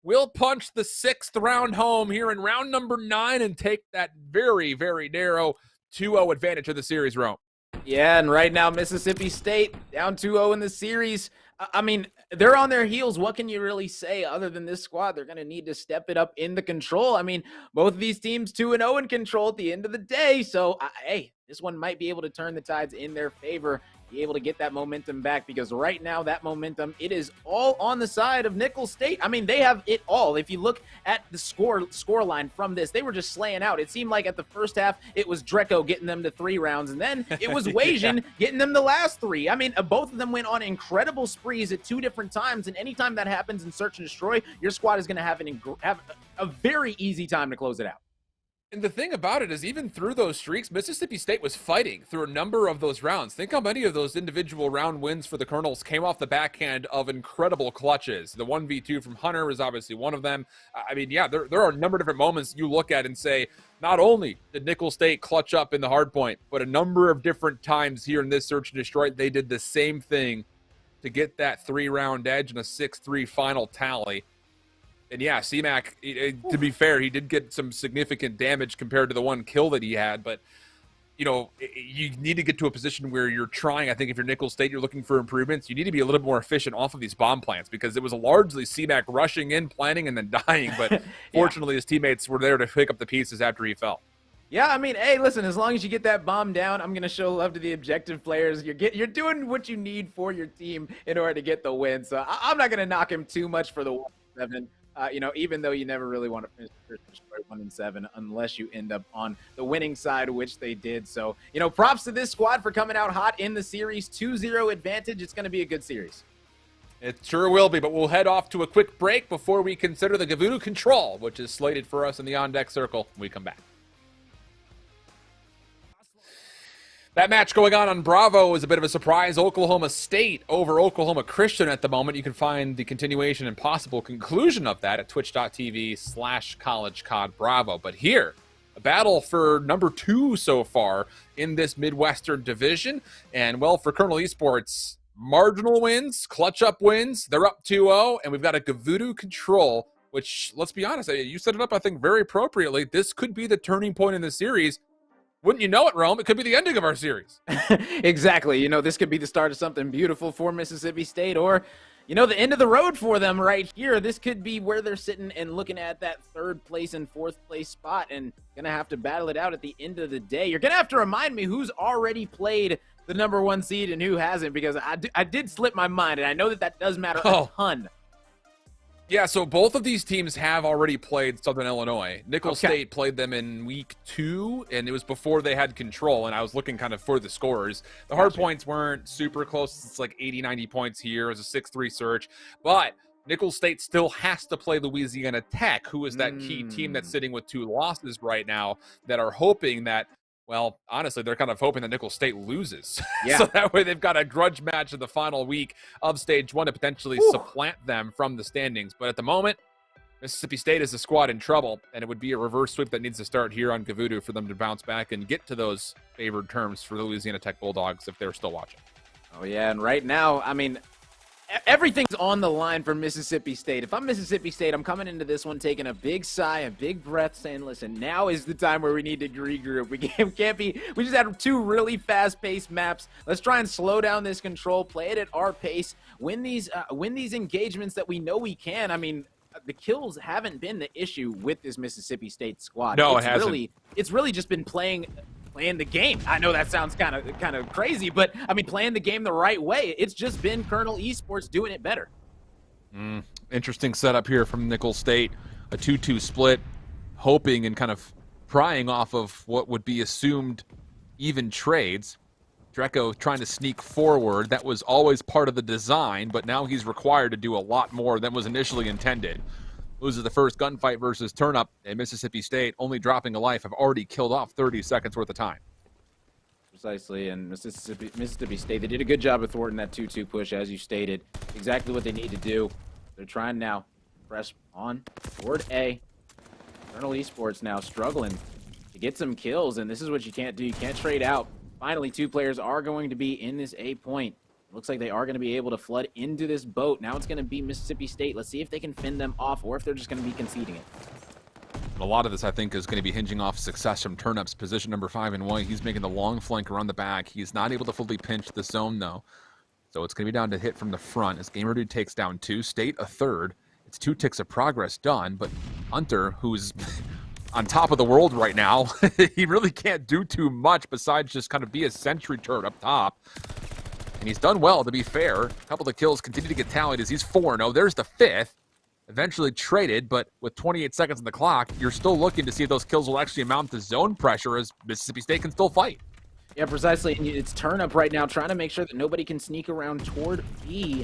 will punch the 6th round home here in round number 9 and take that very, very narrow 2-0 advantage of the series, Rome. Yeah, and right now Mississippi State down 2-0 in the series. I mean, they're on their heels. What can you really say other than this squad? They're going to need to step it up in the control. I mean, both of these teams 2-0 in control at the end of the day. So, hey, this one might be able to turn the tides in their favor, be able to get that momentum back, because right now that momentum, it is all on the side of Nicholls State. I mean, they have it all. If you look at the score line from this, they were just slaying out. It seemed like at the first half, it was Draco getting them to 3 rounds, and then it was Wajan getting them the last 3. I mean, both of them went on incredible sprees at 2 different times, and anytime that happens in Search and Destroy, your squad is going to have a very easy time to close it out. And the thing about it is, even through those streaks, Mississippi State was fighting through a number of those rounds. Think how many of those individual round wins for the Colonels came off the backhand of incredible clutches. The 1v2 from Hunter was obviously one of them. I mean, yeah, there are a number of different moments you look at and say, not only did Nicholls State clutch up in the hard point, but a number of different times here in this Search and Destroy, they did the same thing to get that 3-round edge and a 6-3 final tally. And yeah, C-Mac, to be fair, he did get some significant damage compared to the 1 kill that he had. But, you know, you need to get to a position where you're trying. I think if you're Nicholls State, you're looking for improvements. You need to be a little bit more efficient off of these bomb plants, because it was largely C-Mac rushing in, planning, and then dying. But fortunately, his teammates were there to pick up the pieces after he fell. Yeah, I mean, hey, listen, as long as you get that bomb down, I'm going to show love to the objective players. You're doing what you need for your team in order to get the win. So I'm not going to knock him too much for the 1-7. Even though you never really want to finish 1-7 unless you end up on the winning side, which they did. So, props to this squad for coming out hot in the series. 2-0 advantage. It's going to be a good series. It sure will be, but we'll head off to a quick break before we consider the Gavudu Control, which is slated for us in the on-deck circle when we come back. That match going on Bravo is a bit of a surprise. Oklahoma State over Oklahoma Christian at the moment. You can find the continuation and possible conclusion of that at twitch.tv/collegecodbravo. But here, a battle for number 2 so far in this Midwestern division. And, well, for Colonel Esports, marginal wins, clutch-up wins. They're up 2-0, and we've got a Gavudu Control, which, let's be honest, you set it up, I think, very appropriately. This could be the turning point in the series. Wouldn't you know it, Rome? It could be the ending of our series. Exactly. This could be the start of something beautiful for Mississippi State, or, the end of the road for them right here. This could be where they're sitting and looking at that 3rd place and 4th place spot and going to have to battle it out at the end of the day. You're going to have to remind me who's already played the number 1 seed and who hasn't, because I did slip my mind, and I know that does matter a ton. Yeah, so both of these teams have already played Southern Illinois. Nicholls State played them in week 2, and it was before they had control, and I was looking kind of for the scores. The hard points weren't super close. It's like 80, 90 points here. It was a 6-3 search. But Nicholls State still has to play Louisiana Tech, who is that key team that's sitting with 2 losses right now, that are hoping that, well, honestly, they're kind of hoping that Nicholls State loses. Yeah. So that way they've got a grudge match in the final week of Stage 1 to potentially supplant them from the standings. But at the moment, Mississippi State is a squad in trouble, and it would be a reverse sweep that needs to start here on Gavudu for them to bounce back and get to those favored terms for the Louisiana Tech Bulldogs if they're still watching. Oh, yeah, and right now, I mean, everything's on the line for Mississippi State. If I'm Mississippi State, I'm coming into this one taking a big sigh, a big breath, saying, listen, now is the time where we need to regroup. We just had 2 really fast-paced maps. Let's try and slow down this control, play it at our pace, win these engagements that we know we can. I mean, the kills haven't been the issue with this Mississippi State squad. No, it hasn't. It's really just been playing the game. I know that sounds kind of crazy, but I mean, playing the game the right way. It's just been Colonel Esports doing it better. Interesting setup here from Nicholls State. A 2-2 split, hoping and kind of prying off of what would be assumed even trades. Dreco trying to sneak forward. That was always part of the design, but now he's required to do a lot more than was initially intended. Loses the first gunfight versus Turnup, and Mississippi State, only dropping a life, have already killed off 30 seconds worth of time. Precisely, and Mississippi State, they did a good job of thwarting that 2-2 push, as you stated. Exactly what they need to do. They're trying now. Press on toward A. Colonel Esports now struggling to get some kills, and this is what you can't do. You can't trade out. Finally, 2 players are going to be in this A point. Looks like they are going to be able to flood into this boat. Now it's going to be Mississippi State. Let's see if they can fend them off or if they're just going to be conceding it. A lot of this, I think, is going to be hinging off success from Turnup's position number 5 and white. He's making the long flank around the back. He's not able to fully pinch the zone, though. So it's going to be down to hit from the front as Gamer Dude takes down 2. State a 3rd. It's 2 ticks of progress done, but Hunter, who's on top of the world right now, he really can't do too much besides just kind of be a sentry turret up top. And he's done well, to be fair. A couple of the kills continue to get tallied as he's 4-0. There's the 5th. Eventually traded, but with 28 seconds on the clock, you're still looking to see if those kills will actually amount to zone pressure as Mississippi State can still fight. Yeah, precisely. And it's Turnup right now trying to make sure that nobody can sneak around toward B.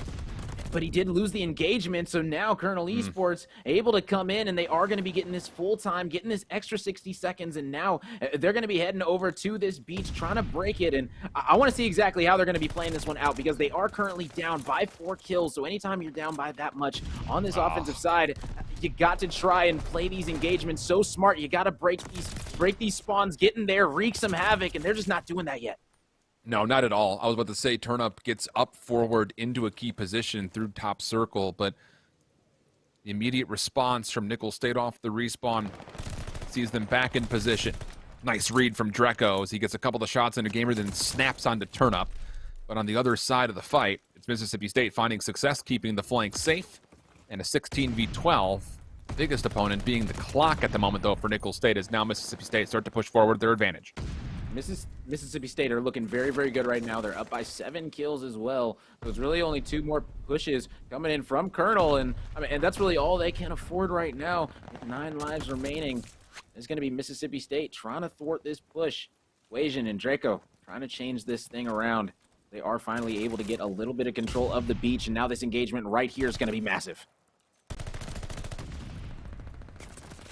But he did lose the engagement, so now Colonel Esports able to come in, and they are going to be getting this full time, getting this extra 60 seconds, and now they're going to be heading over to this beach, trying to break it. And I want to see exactly how they're going to be playing this one out, because they are currently down by 4 kills. So anytime you're down by that much on this offensive side, you got to try and play these engagements so smart. You got to break these spawns, get in there, wreak some havoc, and they're just not doing that yet. No, not at all. I was about to say Turnup gets up forward into a key position through top circle, but the immediate response from Nicholls State off the respawn sees them back in position. Nice read from Dreco as he gets a couple of shots into Gamer, then snaps onto Turnup. But on the other side of the fight, it's Mississippi State finding success keeping the flank safe, and a 16v12 Biggest opponent being the clock at the moment, though, for Nicholls State, as now Mississippi State start to push forward their advantage. Mississippi State are looking very, very good right now. They're up by 7 kills as well. So it's really only 2 more pushes coming in from Colonel, and that's really all they can afford right now. With 9 lives remaining, it's going to be Mississippi State trying to thwart this push. Wajan and Draco trying to change this thing around. They are finally able to get a little bit of control of the beach, and now this engagement right here is going to be massive.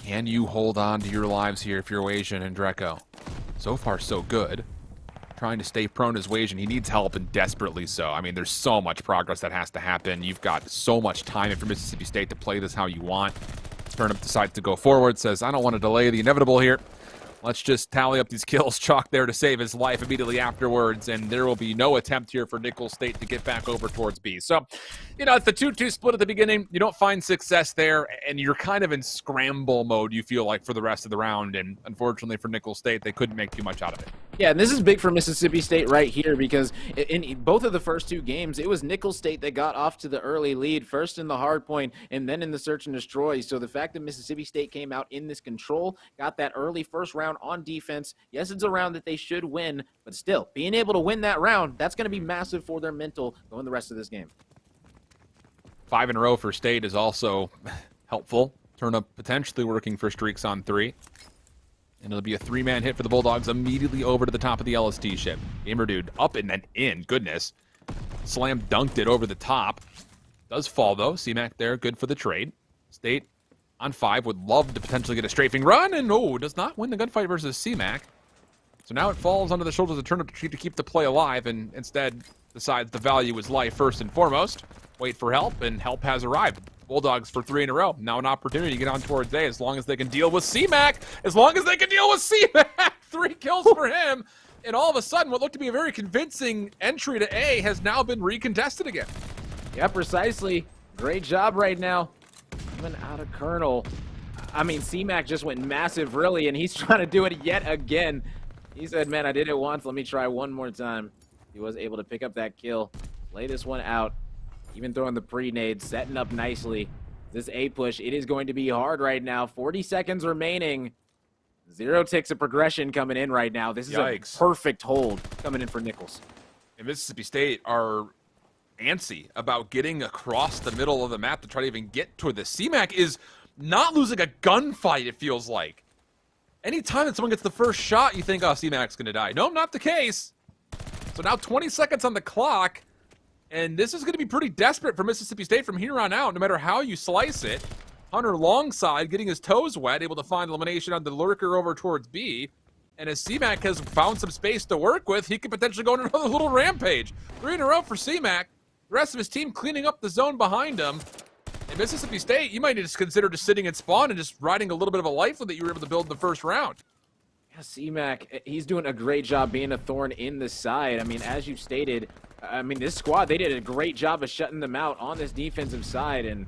Can you hold on to your lives here if you're Wajan and Draco? So far, so good. Trying to stay prone as Wajan. He needs help, and desperately so. I mean, there's so much progress that has to happen. You've got so much time if you're Mississippi State to play this how you want. Turnip decides to go forward, says, I don't want to delay the inevitable here. Let's just tally up these kills. Chalk there to save his life immediately afterwards, and there will be no attempt here for Nicholls State to get back over towards B. So, it's the 2-2 split at the beginning. You don't find success there, and you're kind of in scramble mode, you feel like, for the rest of the round, and unfortunately for Nicholls State, they couldn't make too much out of it. Yeah, and this is big for Mississippi State right here because in both of the first 2 games, it was Nicholls State that got off to the early lead, first in the hard point and then in the search and destroy. So the fact that Mississippi State came out in this control, got that early first round on defense, yes, it's a round that they should win, but still, being able to win that round, that's going to be massive for their mental going the rest of this game. 5 in a row for State is also helpful. Turnip potentially working for streaks on 3. And it'll be a 3-man hit for the Bulldogs immediately over to the top of the LST ship. Gamer Dude up and then in. Goodness. Slam dunked it over the top. Does fall, though. CMAC there, good for the trade. State on 5 would love to potentially get a strafing run, and does not win the gunfight versus CMAC. So now it falls onto the shoulders of Turnip to keep the play alive, and instead decides the value is life first and foremost. Wait for help, and help has arrived. Bulldogs for 3 in a row. Now an opportunity to get on towards A as long as they can deal with CMAC. As long as they can deal with CMAC. 3 kills for him. And all of a sudden, what looked to be a very convincing entry to A has now been recontested again. Yeah, precisely. Great job right now. Coming out of Colonel. I mean, CMAC just went massive, really, and he's trying to do it yet again. He said, man, I did it once. Let me try one more time. He was able to pick up that kill. Lay this one out. Even throwing the pre-nade, setting up nicely. This A push, it is going to be hard right now. 40 seconds remaining. 0 ticks of progression coming in right now. This is a perfect hold coming in for Nicholls. And Mississippi State are antsy about getting across the middle of the map to try to even get toward this. CMAC is not losing a gunfight, it feels like. Anytime that someone gets the first shot, you think, oh, CMAC's going to die. No, not the case. So now 20 seconds on the clock. And this is going to be pretty desperate for Mississippi State from here on out, no matter how you slice it. Hunter longside, getting his toes wet, able to find elimination on the lurker over towards B. And as CMAC has found some space to work with, he could potentially go on another little rampage. 3 in a row for CMAC. The rest of his team cleaning up the zone behind him. And Mississippi State, you might just consider just sitting at spawn and just riding a little bit of a lifeline that you were able to build in the first round. Yeah, CMAC, he's doing a great job being a thorn in the side. I mean, as you stated, this squad, they did a great job of shutting them out on this defensive side. And,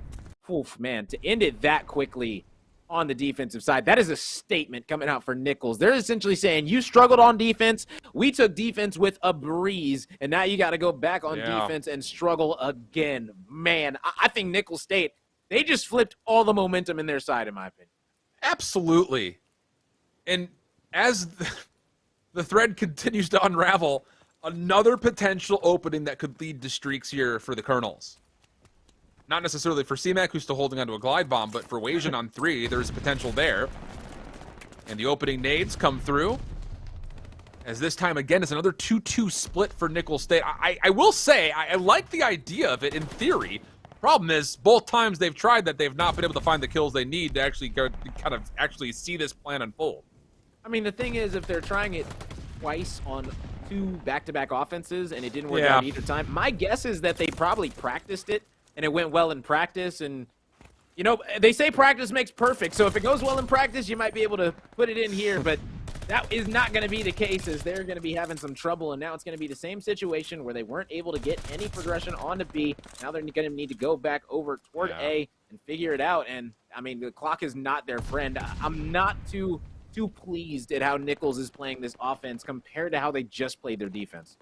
oof, man, to end it that quickly on the defensive side, that is a statement coming out for Nicholls. They're essentially saying, you struggled on defense, we took defense with a breeze, and now you got to go back on defense and struggle again. Man, I think Nicholls State, they just flipped all the momentum in their side, in my opinion. Absolutely. And as the thread continues to unravel, another potential opening that could lead to streaks here for the Colonels. Not necessarily for CMAC, who's still holding onto a glide bomb, but for Wajan on 3, there's potential there. And the opening nades come through. As this time, again, is another 2-2 split for Nicholls State. I will say, I like the idea of it in theory. Problem is, both times they've tried that, they've not been able to find the kills they need to actually go, kind of actually see this plan unfold. I mean, the thing is, if they're trying it twice on 2 back-to-back offenses and it didn't work out either time, my guess is that they probably practiced it and it went well in practice. And, you know, they say practice makes perfect. So if it goes well in practice, you might be able to put it in here. But that is not going to be the case, as they're going to be having some trouble. And now it's going to be the same situation where they weren't able to get any progression onto B. Now they're going to need to go back over toward A and figure it out. And, I mean, the clock is not their friend. I'm not too pleased at how Nicholls is playing this offense compared to how they just played their defense.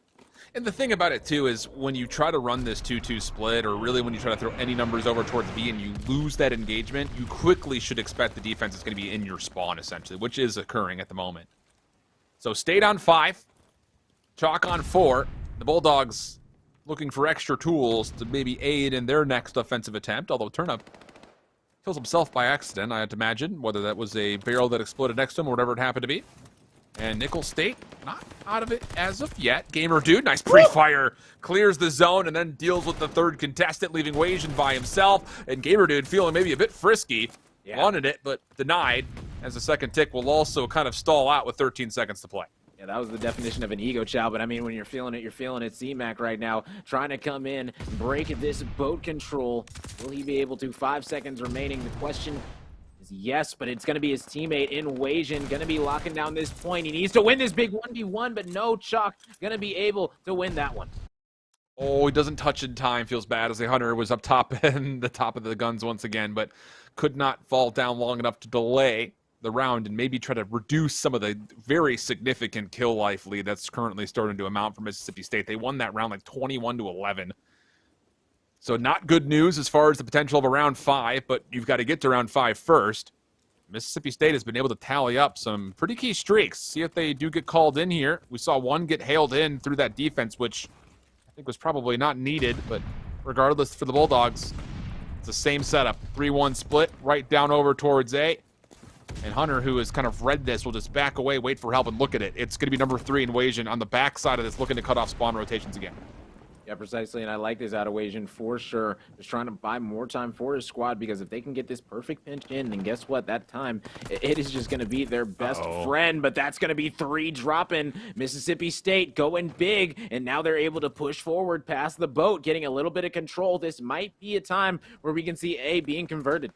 And the thing about it, too, is when you try to run this 2-2 split, or really when you try to throw any numbers over towards B and you lose that engagement, you quickly should expect the defense is going to be in your spawn, essentially, which is occurring at the moment. So State on 5, Chalk on 4. The Bulldogs looking for extra tools to maybe aid in their next offensive attempt, although Turnip kills himself by accident, I had to imagine, whether that was a barrel that exploded next to him or whatever it happened to be. And Nickel State, not out of it as of yet. Gamer Dude, nice pre-fire, clears the zone and then deals with the third contestant, leaving Wajan by himself. And Gamer Dude feeling maybe a bit frisky, wanted it, but denied, as the second tick will also kind of stall out with 13 seconds to play. Yeah, that was the definition of an ego chow, but I mean, when you're feeling it, you're feeling it. C-Mac right now trying to come in, break this boat control. Will he be able to? 5 seconds remaining. The question is yes, but it's going to be his teammate in Wajan going to be locking down this point. He needs to win this big 1v1, but no, Chalk going to be able to win that one. Oh, he doesn't touch in time. Feels bad as the Hunter was up top and the top of the guns once again, but could not fall down long enough to delay the round and maybe try to reduce some of the very significant kill life lead that's currently starting to amount for Mississippi State. They won that round like 21-11. So not good news as far as the potential of a round 5, but you've got to get to round 5 first. Mississippi State has been able to tally up some pretty key streaks. See if they do get called in here. We saw one get hailed in through that defense, which I think was probably not needed, but regardless for the Bulldogs, it's the same setup. 3-1 split right down over towards A. And Hunter, who has kind of read this, will just back away, wait for help, and look at it. It's going to be number 3 in Wajan on the backside of this, looking to cut off spawn rotations again. Yeah, precisely, and I like this out of Wajan for sure. Just trying to buy more time for his squad, because if they can get this perfect pinch in, then guess what? That time, it is just going to be their best friend, but that's going to be 3 dropping. Mississippi State going big, and now they're able to push forward past the boat, getting a little bit of control. This might be a time where we can see A being converted.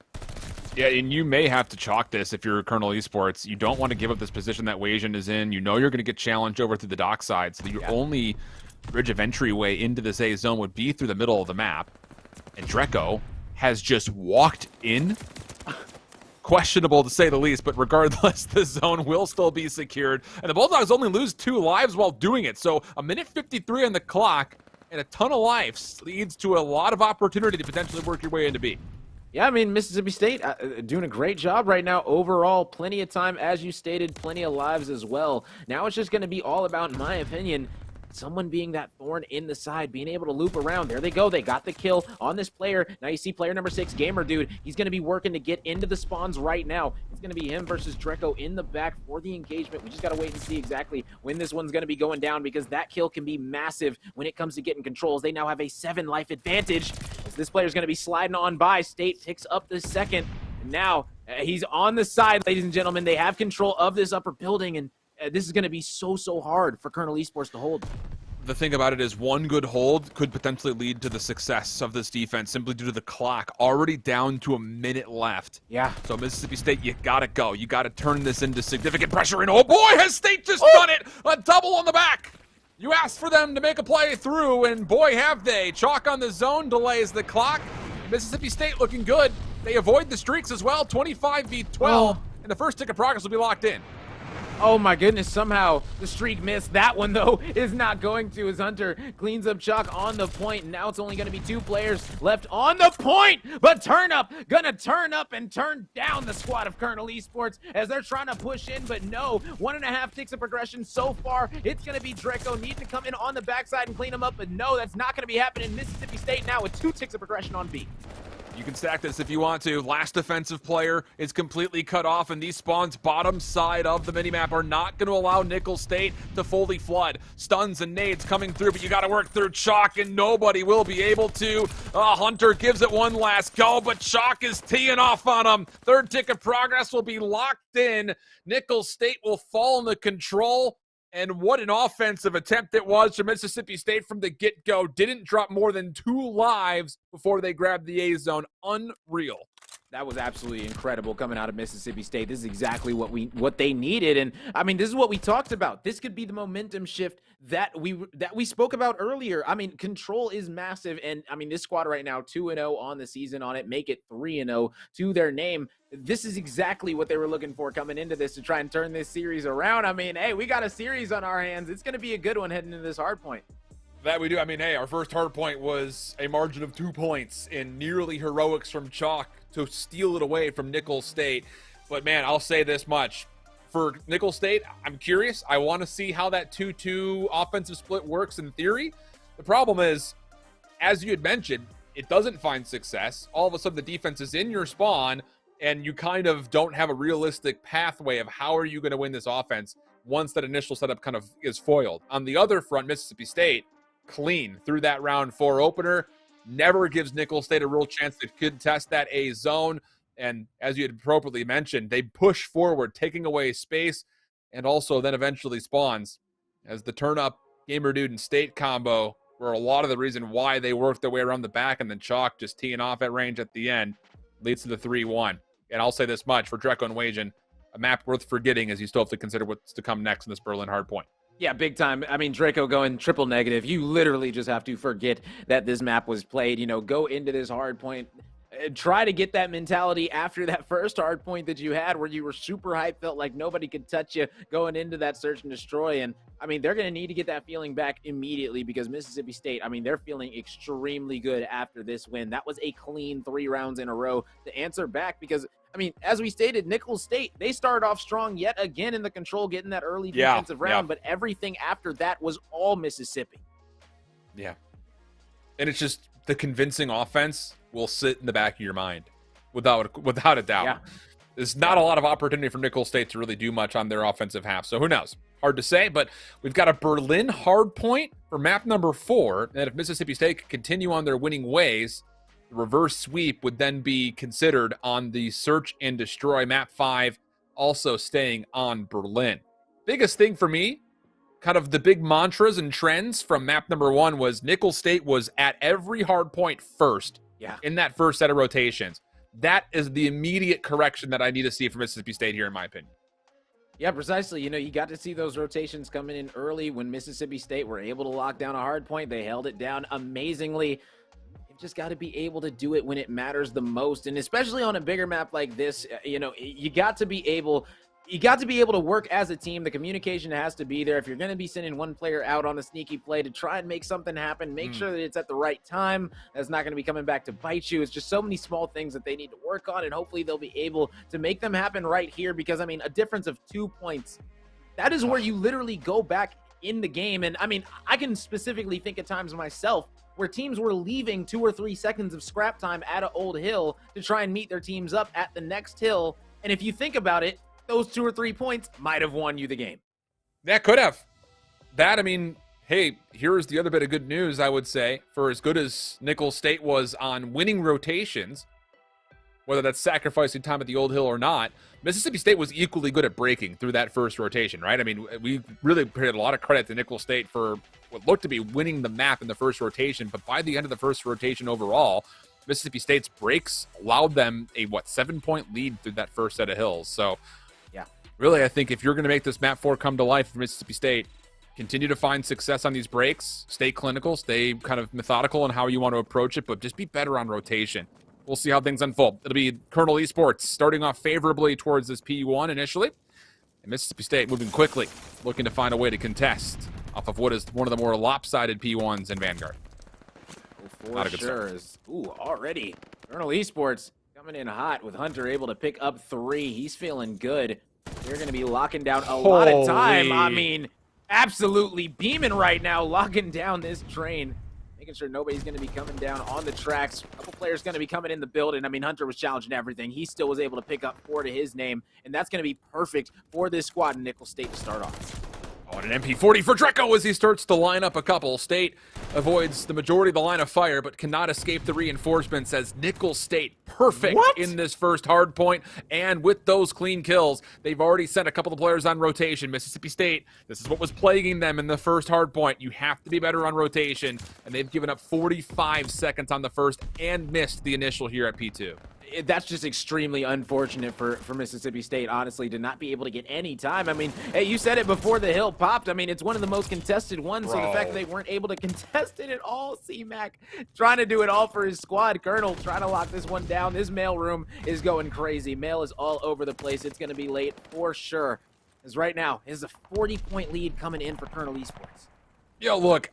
Yeah, and you may have to chalk this if you're Colonel Esports. You don't want to give up this position that Wajan is in. You know you're going to get challenged over through the dockside, so your only bridge of entryway into this A zone would be through the middle of the map. And Dreco has just walked in. Questionable to say the least, but regardless, the zone will still be secured. And the Bulldogs only lose 2 lives while doing it. So a minute 53 on the clock and a ton of lives leads to a lot of opportunity to potentially work your way into B. Yeah, I mean, Mississippi State doing a great job right now overall. Plenty of time, as you stated, plenty of lives as well. Now it's just going to be all about, in my opinion, someone being that thorn in the side, being able to loop around. There they go. They got the kill on this player. Now you see player number 6, Gamer Dude. He's going to be working to get into the spawns right now. It's going to be him versus Dreco in the back for the engagement. We just got to wait and see exactly when this one's going to be going down, because that kill can be massive when it comes to getting controls. They now have a 7 life advantage. As this player's going to be sliding on by. State picks up the second. And now he's on the side, ladies and gentlemen. They have control of this upper building, and this is going to be so hard for Colonel Esports to hold. The thing about it is one good hold could potentially lead to the success of this defense simply due to the clock already down to a minute left. Yeah. So Mississippi State, you got to go. You got to turn this into significant pressure. And oh boy, has State just done it! A double on the back. You asked for them to make a play through, and boy, have they. Chalk on the zone delays the clock. Mississippi State looking good. They avoid the streaks as well, 25v12, and the first tick of progress will be locked in. Oh my goodness, somehow the streak missed. That one, though, is not going to, as Hunter cleans up Chalk on the point. And now it's only going to be 2 players left on the point. But gonna turn up and turn down the squad of Colonel Esports as they're trying to push in. But no, 1.5 ticks of progression so far. It's going to be Dreco needing to come in on the backside and clean them up. But no, that's not going to be happening. Mississippi State now with 2 ticks of progression on B. You can stack this if you want to. Last defensive player is completely cut off, and these spawns bottom side of the minimap are not going to allow Nickel State to fully flood. Stuns and nades coming through, but you got to work through Chalk, and nobody will be able to. Hunter gives it one last go, but Chalk is teeing off on him. Third tick of progress will be locked in. Nickel State will fall in the control. And what an offensive attempt it was for Mississippi State from the get-go. Didn't drop more than 2 lives before they grabbed the A zone. Unreal. That was absolutely incredible coming out of Mississippi State. This is exactly what they needed. And I mean, this is what we talked about. This could be the momentum shift that we spoke about earlier. I mean, control is massive. And I mean, this squad right now, 2-0 on the season on it, make it 3-0 to their name. This is exactly what they were looking for coming into this, to try and turn this series around. I mean, hey, we got a series on our hands. It's going to be a good one heading into this hard point. That we do. I mean, hey, our first hard point was a margin of 2 points in nearly heroics from Chalk to steal it away from Nickel State. But man, I'll say this much. For Nickel State, I'm curious. I want to see how that 2-2 offensive split works in theory. The problem is, as you had mentioned, it doesn't find success. All of a sudden, the defense is in your spawn, and you kind of don't have a realistic pathway of how are you going to win this offense once that initial setup kind of is foiled. On the other front, Mississippi State, clean through that round 4 opener, never gives Nickel State a real chance to contest that A zone. And as you had appropriately mentioned, they push forward, taking away space, and also then eventually spawns as the turn up Gamer Dude and State combo were a lot of the reason why they worked their way around the back, and then Chalk just teeing off at range at the end leads to the 3-1. And I'll say this much for Dreco and Wajan, a map worth forgetting as you still have to consider what's to come next in this Berlin hardpoint. Yeah, big time. I mean, Draco going triple negative. You literally just have to forget that this map was played. You know, go into this hard point. Try to get that mentality after that first hard point that you had where you were super hyped, felt like nobody could touch you going into that search and destroy. And I mean, they're going to need to get that feeling back immediately because Mississippi State, I mean, they're feeling extremely good after this win. That was a clean 3 rounds in a row to answer back because, I mean, as we stated, Nicholls State, they started off strong yet again in the control, getting that early defensive round, but everything after that was all Mississippi. Yeah. And it's just the convincing offense will sit in the back of your mind without a doubt. Yeah. There's not a lot of opportunity for Nickel State to really do much on their offensive half. So who knows? Hard to say, but we've got a Berlin hard point for map number 4. And if Mississippi State could continue on their winning ways, the reverse sweep would then be considered on the search and destroy map 5, also staying on Berlin. Biggest thing for me, kind of the big mantras and trends from map number 1 was Nickel State was at every hard point first. Yeah. In that first set of rotations. That is the immediate correction that I need to see from Mississippi State here, in my opinion. Yeah, precisely. You know, you got to see those rotations coming in early when Mississippi State were able to lock down a hard point. They held it down amazingly. You've just got to be able to do it when it matters the most. And especially on a bigger map like this, you know, you got to be able to work as a team. The communication has to be there. If you're going to be sending one player out on a sneaky play to try and make something happen, make sure that it's at the right time. That's not going to be coming back to bite you. It's just so many small things that they need to work on, and hopefully they'll be able to make them happen right here because, I mean, a difference of 2 points, that is where you literally go back in the game. And, I mean, I can specifically think at times myself where teams were leaving 2 or 3 seconds of scrap time at an old hill to try and meet their teams up at the next hill. And if you think about it, those 2 or 3 points might have won you the game. That could have. That, I mean, hey, here's the other bit of good news, I would say, for as good as Nickel State was on winning rotations, whether that's sacrificing time at the old hill or not, Mississippi State was equally good at breaking through that first rotation, right? I mean, we really paid a lot of credit to Nickel State for what looked to be winning the map in the first rotation, but by the end of the first rotation overall, Mississippi State's breaks allowed them a, 7-point lead through that first set of hills. So, yeah, really, I think if you're going to make this map 4 come to life for Mississippi State, continue to find success on these breaks, stay clinical, stay kind of methodical in how you want to approach it, but just be better on rotation. We'll see how things unfold. It'll be Colonel Esports starting off favorably towards this P1 initially, and Mississippi State moving quickly, looking to find a way to contest off of what is one of the more lopsided P1s in Vanguard. For sure. Already Colonel Esports coming in hot with Hunter able to pick up 3. He's feeling good. They're going to be locking down a lot of time. I mean, absolutely beaming right now, locking down this train, making sure nobody's going to be coming down on the tracks. A couple players going to be coming in the building. I mean, Hunter was challenging everything. He still was able to pick up 4 to his name, and that's going to be perfect for this squad in Nickel State to start off. Oh, and an MP40 for Dreco as he starts to line up a couple. State avoids the majority of the line of fire, but cannot escape the reinforcements as Nickel State perfect in this first hard point. And with those clean kills, they've already sent a couple of players on rotation. Mississippi State, this is what was plaguing them in the first hard point. You have to be better on rotation, and they've given up 45 seconds on the first and missed the initial here at P2. That's just extremely unfortunate for Mississippi State, honestly, to not be able to get any time. I mean, hey, you said it before the hill popped. I mean, it's one of the most contested ones, so the fact that they weren't able to contest it at all, C-Mac trying to do it all for his squad. Colonel trying to lock this one down. This mail room is going crazy. Mail is all over the place. It's going to be late for sure, because right now is a 40-point lead coming in for Colonel Esports. Yo, look,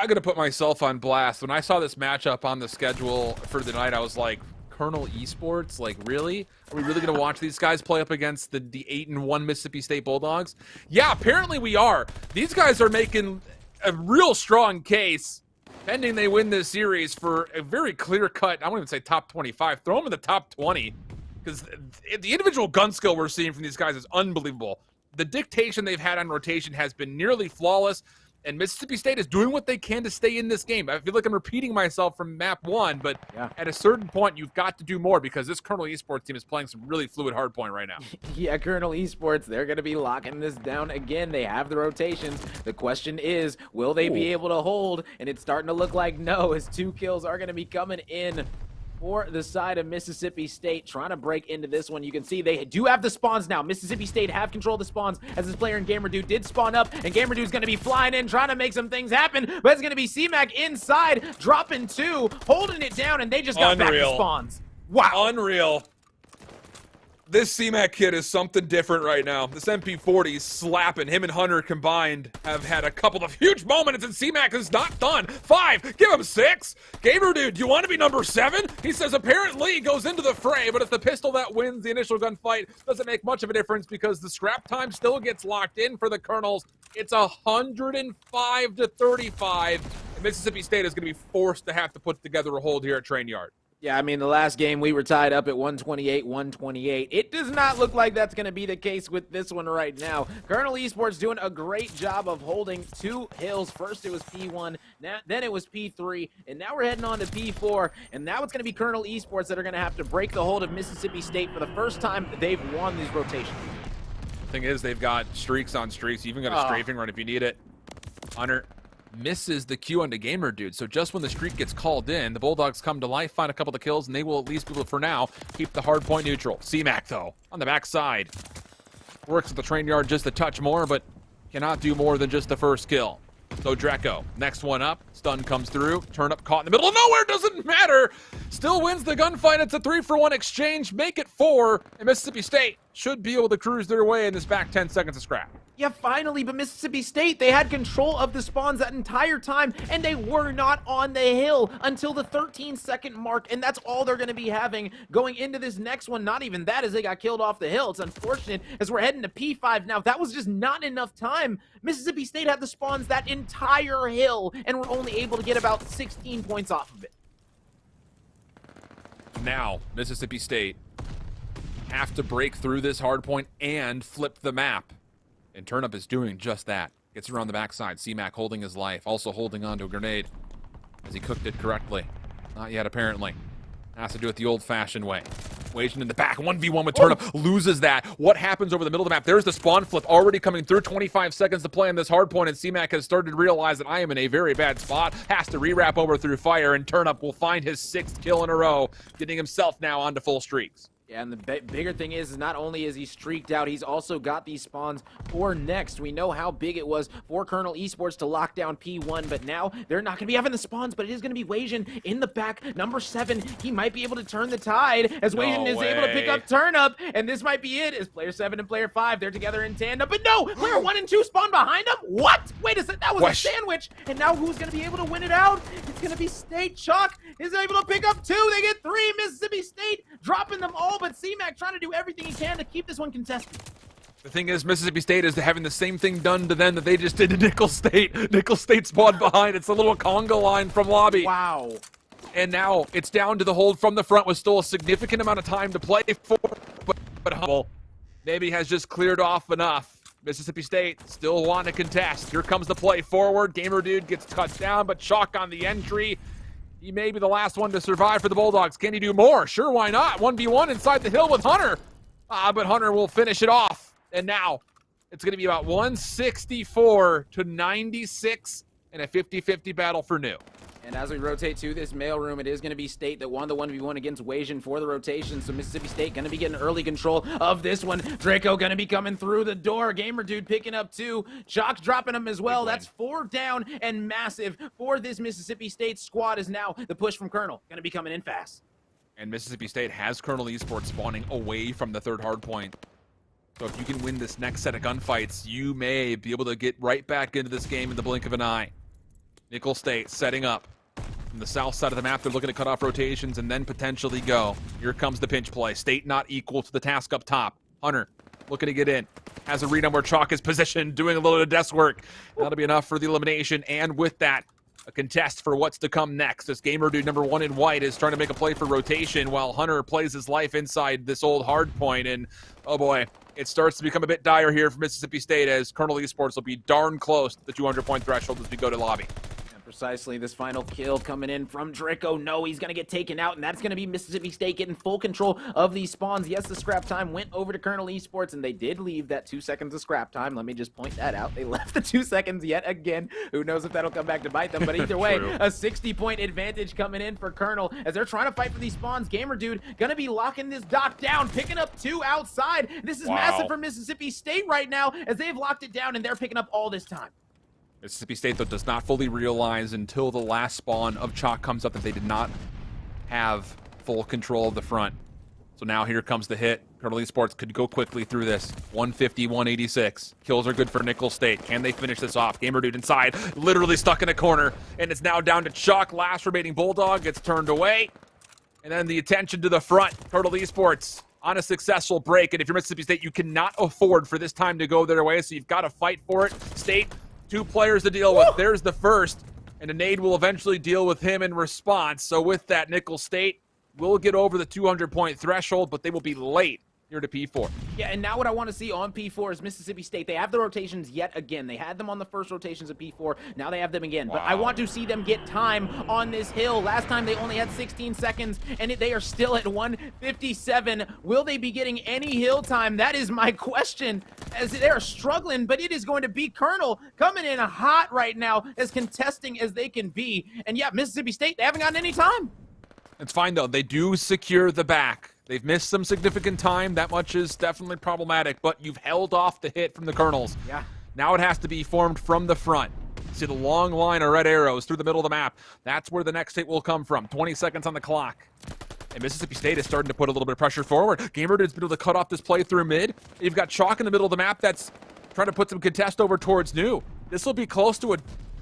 I gotta put myself on blast. When I saw this matchup on the schedule for the night, I was like, Colonel Esports? Like, really? Are we really gonna watch these guys play up against the 8-1 Mississippi State Bulldogs? Yeah, apparently we are. These guys are making a real strong case, pending they win this series, for a very clear-cut, I won't even say top 25, throw them in the top 20, because the individual gun skill we're seeing from these guys is unbelievable. The dictation they've had on rotation has been nearly flawless, and Mississippi State is doing what they can to stay in this game. I feel like I'm repeating myself from map 1, but at a certain point, you've got to do more, because this Colonel Esports team is playing some really fluid hardpoint right now. Yeah, Colonel Esports, they're going to be locking this down again. They have the rotations. The question is, will they be able to hold? And it's starting to look like no, as 2 kills are going to be coming in for the side of Mississippi State, trying to break into this one. You can see they do have the spawns now. Mississippi State have control of the spawns, as this player in GamerDude did spawn up, and GamerDude's going to be flying in, trying to make some things happen, but it's going to be CMAC inside, dropping 2, holding it down, and they just got back to spawns. Wow. Unreal. This CMAC kid is something different right now. This MP40 slapping. Him and Hunter combined have had a couple of huge moments, and CMAC is not done. 5, give him 6. Gamer dude, do you want to be number 7? He says apparently goes into the fray, but it's the pistol that wins the initial gunfight. Doesn't make much of a difference, because the scrap time still gets locked in for the Colonels. It's 105 to 35. And Mississippi State is going to be forced to have to put together a hold here at Train Yard. Yeah, I mean, the last game we were tied up at 128-128. It does not look like that's going to be the case with this one right now. Colonel Esports doing a great job of holding 2 hills. First it was P1, then it was P3, and now we're heading on to P4. And now it's going to be Colonel Esports that are going to have to break the hold of Mississippi State for the first time they've won these rotations. The thing is, they've got streaks on streaks. You even got a strafing run if you need it. Hunter misses the Q onto Gamer Dude, so just when the streak gets called in, the Bulldogs come to life, find a couple of kills, and they will at least be able to, for now, keep the hard point neutral. CMAC, though, on the backside, works at the Train Yard just a touch more, but cannot do more than just the first kill. So Dreco, next one up, stun comes through, turn up caught in the middle of nowhere, doesn't matter, still wins the gunfight. It's a 3-for-1 exchange, make it 4, and Mississippi State should be able to cruise their way in this back 10 seconds of scrap. Yeah, finally, but Mississippi State, they had control of the spawns that entire time, and they were not on the hill until the 13-second mark, and that's all they're going to be having going into this next one. Not even that, as they got killed off the hill. It's unfortunate, as we're heading to P5 now. That was just not enough time. Mississippi State had the spawns that entire hill, and were only able to get about 16 points off of it. Now, Mississippi State have to break through this hard point and flip the map. And Turnup is doing just that. Gets around the backside. CMAC holding his life. Also holding on to a grenade as he cooked it correctly. Not yet, apparently. Has to do it the old-fashioned way. Waging in the back. 1v1 with Turnup. Loses that. What happens over the middle of the map? There's the spawn flip already coming through. 25 seconds to play on this hard point, and CMAC has started to realize that I am in a very bad spot. Has to re-wrap over through fire, and Turnup will find his 6th kill in a row, getting himself now onto full streaks. Yeah, and the bigger thing is not only is he streaked out, he's also got these spawns for next. We know how big it was for Colonel Esports to lock down P1, but now they're not going to be having the spawns, but it is going to be Wasian in the back. Number 7, he might be able to turn the tide as Wasian is able to pick up Turnup, and this might be it, as player 7 and player 5, they're together in tandem, but no! Player 1 and 2 spawn behind him? What? Wait a second, that was a sandwich, and now who's going to be able to win it out? It's going to be State. Chuck is able to pick up 2, they get 3, Mississippi State dropping them all, but CMAC trying to do everything he can to keep this one contested. The thing is, Mississippi State is having the same thing done to them that they just did to Nickel State. Nickel State spawned behind. It's a little conga line from lobby. Wow. And now it's down to the hold from the front with still a significant amount of time to play for, but Humble maybe has just cleared off enough. Mississippi State still want to contest. Here comes the play forward. Gamer Dude gets cut down, but Chalk on the entry. He may be the last one to survive for the Bulldogs. Can he do more? Sure, why not? 1v1 inside the hill with Hunter. But Hunter will finish it off. And now it's going to be about 164 to 96 and a 50-50 battle for New. And as we rotate to this mailroom, it is going to be State that won the 1v1 against Wasian for the rotation. So Mississippi State going to be getting early control of this one. Draco going to be coming through the door. Gamer Dude picking up 2. Chalk's dropping him as well. That's 4 down and massive for this Mississippi State squad, is now the push from Colonel going to be coming in fast. And Mississippi State has Colonel Esports spawning away from the 3rd hard point. So if you can win this next set of gunfights, you may be able to get right back into this game in the blink of an eye. Nickel State setting up. From the south side of the map, they're looking to cut off rotations and then potentially go. Here comes the pinch play. State not equal to the task up top. Hunter looking to get in. Has a read on where Chalk is positioned, doing a little bit of desk work. That'll be enough for the elimination. And with that, a contest for what's to come next. This gamer dude number 1 in white is trying to make a play for rotation while Hunter plays his life inside this old hard point. And oh boy, it starts to become a bit dire here for Mississippi State as Colonel Esports will be darn close to the 200-point threshold as we go to lobby. Precisely, this final kill coming in from Draco. No, he's going to get taken out, and that's going to be Mississippi State getting full control of these spawns. Yes, the scrap time went over to Colonel Esports, and they did leave that 2 seconds of scrap time. Let me just point that out. They left the 2 seconds yet again. Who knows if that'll come back to bite them, but either way, a 60-point advantage coming in for Colonel as they're trying to fight for these spawns. Gamer Dude going to be locking this dock down, picking up 2 outside. This is massive for Mississippi State right now as they've locked it down, and they're picking up all this time. Mississippi State, though, does not fully realize until the last spawn of Chalk comes up that they did not have full control of the front. So now here comes the hit. Colonel Esports could go quickly through this. 150, 186. Kills are good for Nickel State. Can they finish this off? Gamer Dude inside, literally stuck in a corner. And it's now down to Chalk. Last remaining Bulldog gets turned away. And then the attention to the front. Colonel Esports on a successful break. And if you're Mississippi State, you cannot afford for this time to go their way. So you've got to fight for it. State, 2 players to deal with. There's the first, and a nade will eventually deal with him in response. So with that, Nickel State will get over the 200-point threshold, but they will be late here to P4. Yeah, and now what I want to see on P4 is Mississippi State. They have the rotations yet again. They had them on the first rotations of P4. Now they have them again. But I want to see them get time on this hill. Last time they only had 16 seconds, and they are still at 157. Will they be getting any hill time? That is my question, as they are struggling, but it is going to be Colonel coming in hot right now, as contesting as they can be. And yeah, Mississippi State, they haven't gotten any time. It's fine, though. They do secure the back. They've missed some significant time. That much is definitely problematic, but you've held off the hit from the Colonels. Yeah. Now it has to be formed from the front. See the long line of red arrows through the middle of the map. That's where the next hit will come from. 20 seconds on the clock. And Mississippi State is starting to put a little bit of pressure forward. Gamer has been able to cut off this play through mid. You've got Chalk in the middle of the map that's trying to put some contest over towards New. This will be close to a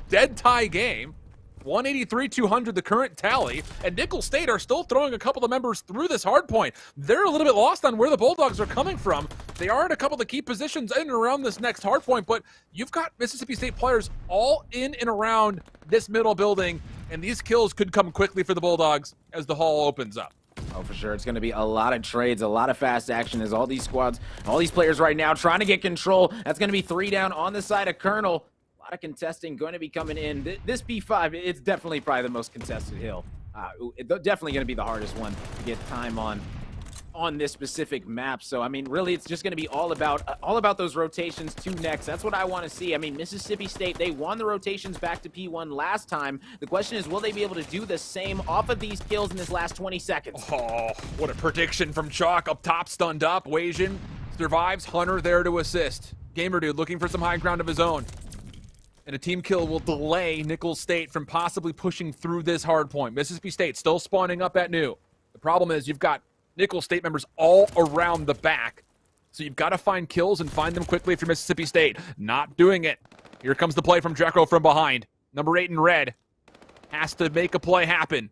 dead tie game. 183-200 the current tally, and Nickel State are still throwing a couple of members through this hard point. They're a little bit lost on where the Bulldogs are coming from. They are in a couple of the key positions in and around this next hard point, but you've got Mississippi State players all in and around this middle building, and these kills could come quickly for the Bulldogs as the hall opens up. Oh, for sure. It's going to be a lot of trades, a lot of fast action as all these squads, all these players right now trying to get control. That's going to be 3 down on the side of Colonel. A lot of contesting going to be coming in. This P5, it's definitely probably the most contested hill. Definitely going to be the hardest one to get time on this specific map. So, I mean, really, it's just going to be all about those rotations to next. That's what I want to see. I mean, Mississippi State, they won the rotations back to P1 last time. The question is, will they be able to do the same off of these kills in this last 20 seconds? Oh, what a prediction from Chalk. Up top, stunned up. Wasian survives. Hunter there to assist. Gamer Dude looking for some high ground of his own. And a team kill will delay Nickel State from possibly pushing through this hard point. Mississippi State still spawning up at New. The problem is you've got Nickel State members all around the back. So you've got to find kills and find them quickly if you're Mississippi State. Not doing it. Here comes the play from Dreco from behind. Number 8 in red has to make a play happen.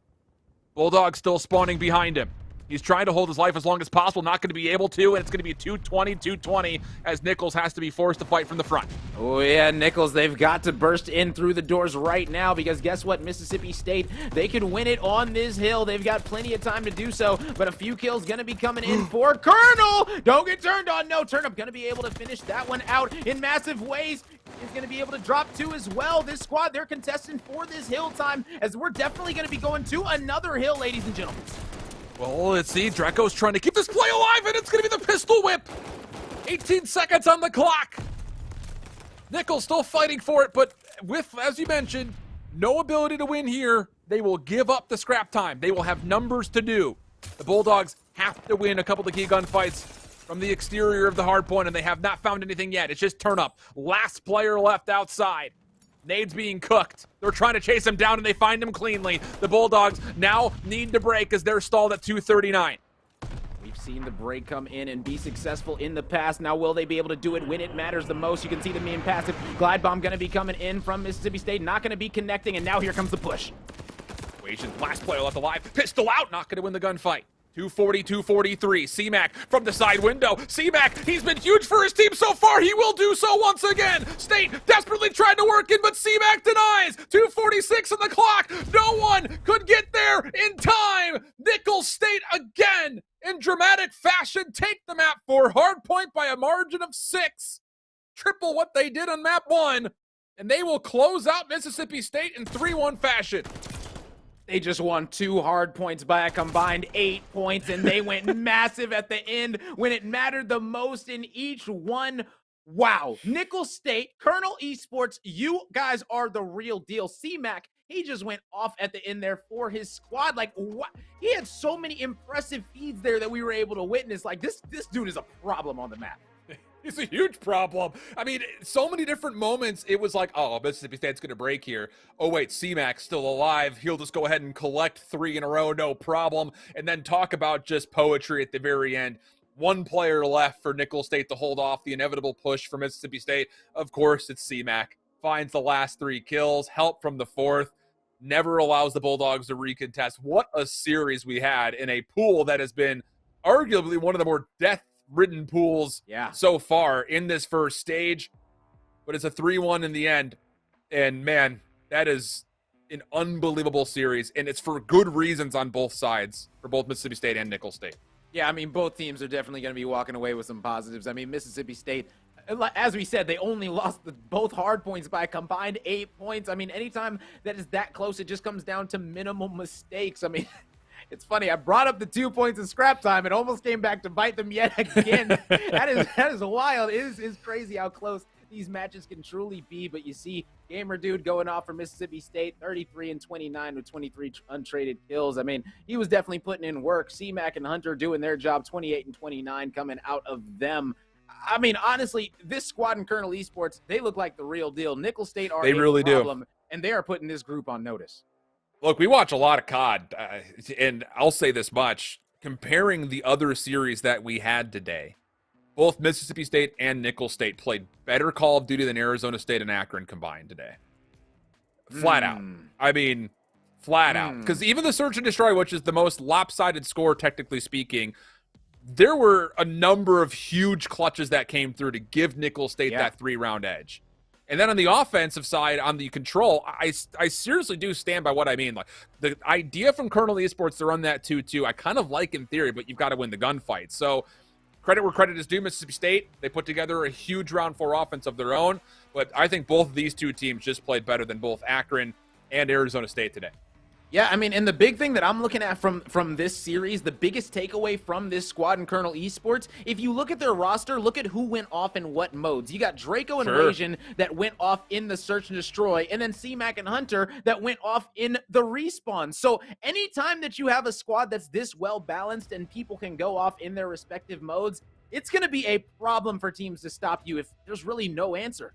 Bulldog still spawning behind him. He's trying to hold his life as long as possible, not going to be able to, and it's going to be 220 as Nichols has to be forced to fight from the front. Oh yeah, Nichols, they've got to burst in through the doors right now because guess what, Mississippi State, they could win it on this hill. They've got plenty of time to do so, but a few kills going to be coming in for Colonel. Don't get turned on. No, Turnip going to be able to finish that one out in massive ways. Is going to be able to drop 2 as well. This squad, they're contesting for this hill time as we're definitely going to be going to another hill, ladies and gentlemen. Well, let's see. Dreco's trying to keep this play alive, and it's going to be the pistol whip. 18 seconds on the clock. Nichols still fighting for it, but with, as you mentioned, no ability to win here, they will give up the scrap time. They will have numbers to do. The Bulldogs have to win a couple of key gunfights from the exterior of the hard point, and they have not found anything yet. It's just turn up. Last player left outside. Nade's being cooked. They're trying to chase him down, and they find him cleanly. The Bulldogs now need to break as they're stalled at 239. We've seen the break come in and be successful in the past. Now, will they be able to do it when it matters the most? You can see them being passive. Glide Bomb going to be coming in from Mississippi State, not going to be connecting, and now here comes the push. Last player left alive. Pistol out, not going to win the gunfight. 240, 243. C-Mac from the side window. C-Mac, he's been huge for his team so far. He will do so once again. State desperately tried to work in, but C-Mac denies. 246 on the clock. No one could get there in time. Nickel State again in dramatic fashion take the map for hardpoint by a margin of 6. Triple what they did on map 1. And they will close out Mississippi State in 3-1 fashion. They just won 2 hard points by a combined 8 points, and they went massive at the end when it mattered the most in each one. Wow. Nickel State, Colonel Esports, you guys are the real deal. C-Mac, he just went off at the end there for his squad. Like, what? He had so many impressive feeds there that we were able to witness. Like, this dude is a problem on the map. It's a huge problem. I mean, so many different moments, it was like, oh, Mississippi State's going to break here. Oh, wait, C-Mac's still alive. He'll just go ahead and collect 3 in a row, no problem. And then talk about just poetry at the very end. 1 player left for Nickel State to hold off the inevitable push for Mississippi State. Of course, it's C-Mac. Finds the last 3 kills, help from the 4th. Never allows the Bulldogs to recontest. What a series we had in a pool that has been arguably one of the more death-ridden pools so far in this first stage, but it's a 3-1 in the end, and man, that is an unbelievable series, and it's for good reasons on both sides, for both Mississippi State and Nickel State. Yeah, I mean, both teams are definitely going to be walking away with some positives. I mean, Mississippi State, as we said, they only lost both hard points by a combined 8 points. I mean, anytime that is that close, it just comes down to minimal mistakes. I mean, it's funny. I brought up the 2 points in scrap time. It almost came back to bite them yet again. that is wild. It is crazy how close these matches can truly be. But you see Gamer Dude going off for Mississippi State, 33 and 29 with 23 untraded kills. I mean, he was definitely putting in work. C-Mac and Hunter doing their job, 28 and 29 coming out of them. I mean, honestly, this squad in Colonel Esports, they look like the real deal. Nickel State are a really problem, and they are putting this group on notice. Look, we watch a lot of COD, and I'll say this much. Comparing the other series that we had today, both Mississippi State and Nickel State played better Call of Duty than Arizona State and Akron combined today. Flat out. I mean, flat out. Because even the Search and Destroy, which is the most lopsided score, technically speaking, there were a number of huge clutches that came through to give Nickel State that 3-round edge. And then on the offensive side, on the control, I seriously do stand by what I mean. Like, the idea from Colonel Esports to run that 2-2, I kind of like in theory, but you've got to win the gunfight. So credit where credit is due. Mississippi State, they put together a huge round 4 offense of their own. But I think both of these two teams just played better than both Akron and Arizona State today. Yeah, I mean, and the big thing that I'm looking at from this series, the biggest takeaway from this squad in Colonel Esports, if you look at their roster, look at who went off in what modes. You got Draco and Rasian that went off in the Search and Destroy, and then C-Mac and Hunter that went off in the Respawn. So anytime that you have a squad that's this well-balanced and people can go off in their respective modes, it's going to be a problem for teams to stop you if there's really no answer.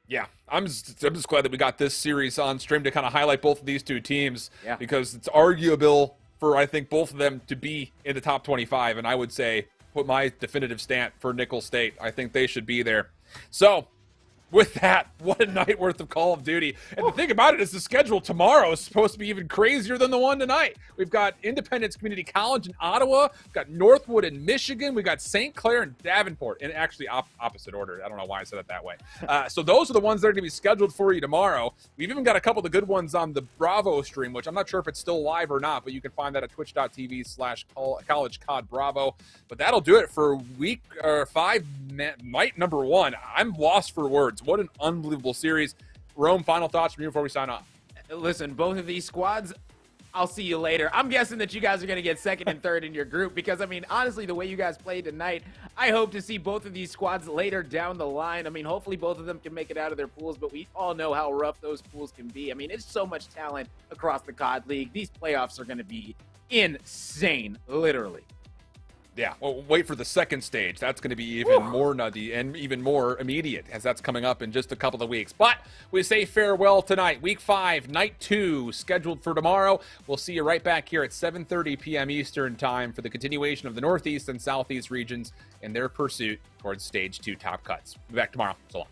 Yeah, I'm just glad that we got this series on stream to kind of highlight both of these two teams because it's arguable for, I think, both of them to be in the top 25, and I would say put my definitive stamp for Nickel State. I think they should be there. So, with that, what a night worth of Call of Duty. And the thing about it is the schedule tomorrow is supposed to be even crazier than the one tonight. We've got Independence Community College in Ottawa. We've got Northwood in Michigan. We've got St. Clair and Davenport. In actually opposite order. I don't know why I said it that way. So those are the ones that are going to be scheduled for you tomorrow. We've even got a couple of the good ones on the Bravo stream, which I'm not sure if it's still live or not, but you can find that at twitch.tv/collegecod Bravo. But that'll do it for week 5, night number 1. I'm lost for words. What an unbelievable series. Rome, final thoughts from you before we sign off. Listen, both of these squads, I'll see you later. I'm guessing that you guys are going to get second and third in your group because, I mean, honestly, the way you guys played tonight, I hope to see both of these squads later down the line. I mean, hopefully both of them can make it out of their pools, but we all know how rough those pools can be. I mean, it's so much talent across the COD League. These playoffs are going to be insane, literally. Yeah, well, wait for the second stage. That's going to be even more nutty and even more immediate, as that's coming up in just a couple of weeks. But we say farewell tonight. Week 5, night 2, scheduled for tomorrow. We'll see you right back here at 7:30 p.m. Eastern time for the continuation of the Northeast and Southeast regions in their pursuit towards Stage 2 top cuts. Be back tomorrow. So long.